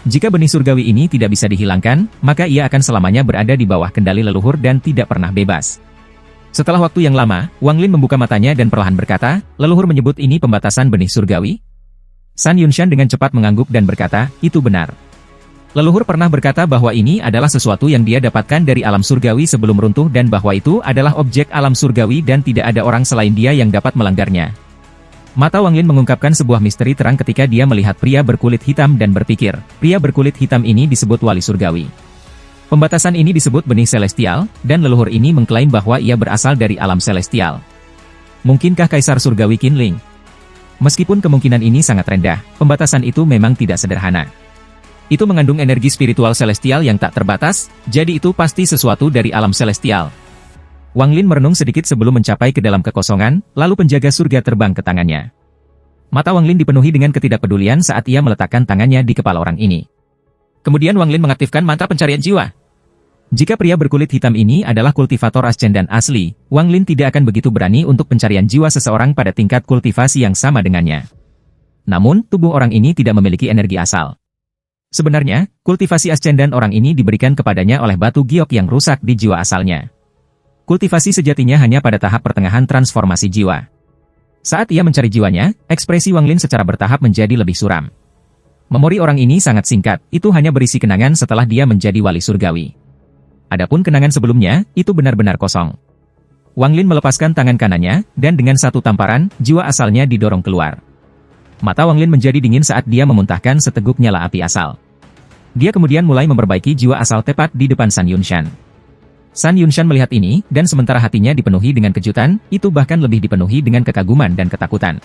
Jika benih surgawi ini tidak bisa dihilangkan, maka ia akan selamanya berada di bawah kendali leluhur dan tidak pernah bebas. Setelah waktu yang lama, Wang Lin membuka matanya dan perlahan berkata, "Leluhur menyebut ini pembatasan benih surgawi?" Sun Yunshan dengan cepat mengangguk dan berkata, "Itu benar. Leluhur pernah berkata bahwa ini adalah sesuatu yang dia dapatkan dari alam surgawi sebelum runtuh dan bahwa itu adalah objek alam surgawi dan tidak ada orang selain dia yang dapat melanggarnya." Mata Wang Lin mengungkapkan sebuah misteri terang ketika dia melihat pria berkulit hitam dan berpikir, pria berkulit hitam ini disebut wali surgawi. Pembatasan ini disebut benih celestial, dan leluhur ini mengklaim bahwa ia berasal dari alam celestial. Mungkinkah Kaisar Surgawi Qinling? Meskipun kemungkinan ini sangat rendah, pembatasan itu memang tidak sederhana. Itu mengandung energi spiritual celestial yang tak terbatas, jadi itu pasti sesuatu dari alam celestial. Wang Lin merenung sedikit sebelum mencapai ke dalam kekosongan, lalu penjaga surga terbang ke tangannya. Mata Wang Lin dipenuhi dengan ketidakpedulian saat ia meletakkan tangannya di kepala orang ini. Kemudian Wang Lin mengaktifkan mantra pencarian jiwa. Jika pria berkulit hitam ini adalah kultivator ascendan asli, Wang Lin tidak akan begitu berani untuk pencarian jiwa seseorang pada tingkat kultivasi yang sama dengannya. Namun, tubuh orang ini tidak memiliki energi asal. Sebenarnya, kultivasi ascendan orang ini diberikan kepadanya oleh batu giok yang rusak di jiwa asalnya. Kultivasi sejatinya hanya pada tahap pertengahan transformasi jiwa. Saat ia mencari jiwanya, ekspresi Wang Lin secara bertahap menjadi lebih suram. Memori orang ini sangat singkat, itu hanya berisi kenangan setelah dia menjadi wali surgawi. Adapun kenangan sebelumnya, itu benar-benar kosong. Wang Lin melepaskan tangan kanannya, dan dengan satu tamparan, jiwa asalnya didorong keluar. Mata Wang Lin menjadi dingin saat dia memuntahkan seteguk nyala api asal. Dia kemudian mulai memperbaiki jiwa asal tepat di depan Sun Yunshan. Sun Yunshan melihat ini, dan sementara hatinya dipenuhi dengan kejutan, itu bahkan lebih dipenuhi dengan kekaguman dan ketakutan.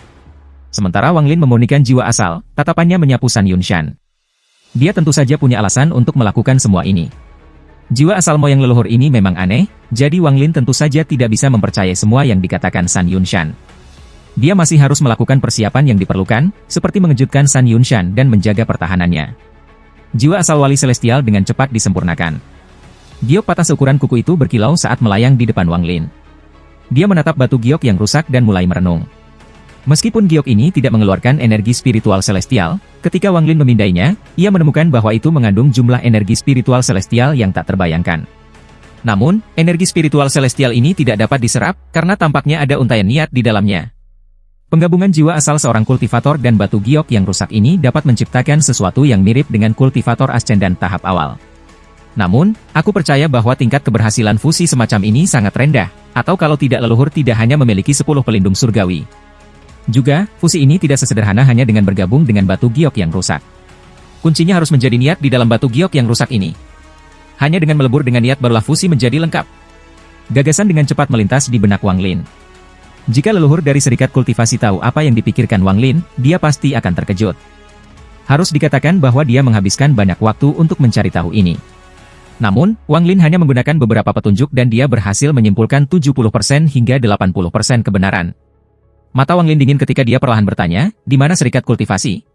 Sementara Wang Lin memurnikan jiwa asal, tatapannya menyapu Sun Yunshan. Dia tentu saja punya alasan untuk melakukan semua ini. Jiwa asal moyang leluhur ini memang aneh, jadi Wang Lin tentu saja tidak bisa mempercayai semua yang dikatakan San Yunshan. Dia masih harus melakukan persiapan yang diperlukan, seperti mengejutkan San Yunshan dan menjaga pertahanannya. Jiwa asal wali celestial dengan cepat disempurnakan. Giok patah seukuran kuku itu berkilau saat melayang di depan Wang Lin. Dia menatap batu giok yang rusak dan mulai merenung. Meskipun giok ini tidak mengeluarkan energi spiritual celestial, ketika Wang Lin memindainya, ia menemukan bahwa itu mengandung jumlah energi spiritual celestial yang tak terbayangkan. Namun, energi spiritual celestial ini tidak dapat diserap, karena tampaknya ada untaian niat di dalamnya. Penggabungan jiwa asal seorang kultivator dan batu giok yang rusak ini dapat menciptakan sesuatu yang mirip dengan kultivator ascendan tahap awal. Namun, aku percaya bahwa tingkat keberhasilan fusi semacam ini sangat rendah, atau kalau tidak leluhur tidak hanya memiliki 10 pelindung surgawi. Juga, fusi ini tidak sesederhana hanya dengan bergabung dengan batu giok yang rusak. Kuncinya harus menjadi niat di dalam batu giok yang rusak ini. Hanya dengan melebur dengan niat barulah fusi menjadi lengkap. Gagasan dengan cepat melintas di benak Wang Lin. Jika leluhur dari serikat kultivasi tahu apa yang dipikirkan Wang Lin, dia pasti akan terkejut. Harus dikatakan bahwa dia menghabiskan banyak waktu untuk mencari tahu ini. Namun, Wang Lin hanya menggunakan beberapa petunjuk dan dia berhasil menyimpulkan 70% hingga 80% kebenaran. Mata Wang Lin dingin ketika dia perlahan bertanya, di mana serikat kultivasi?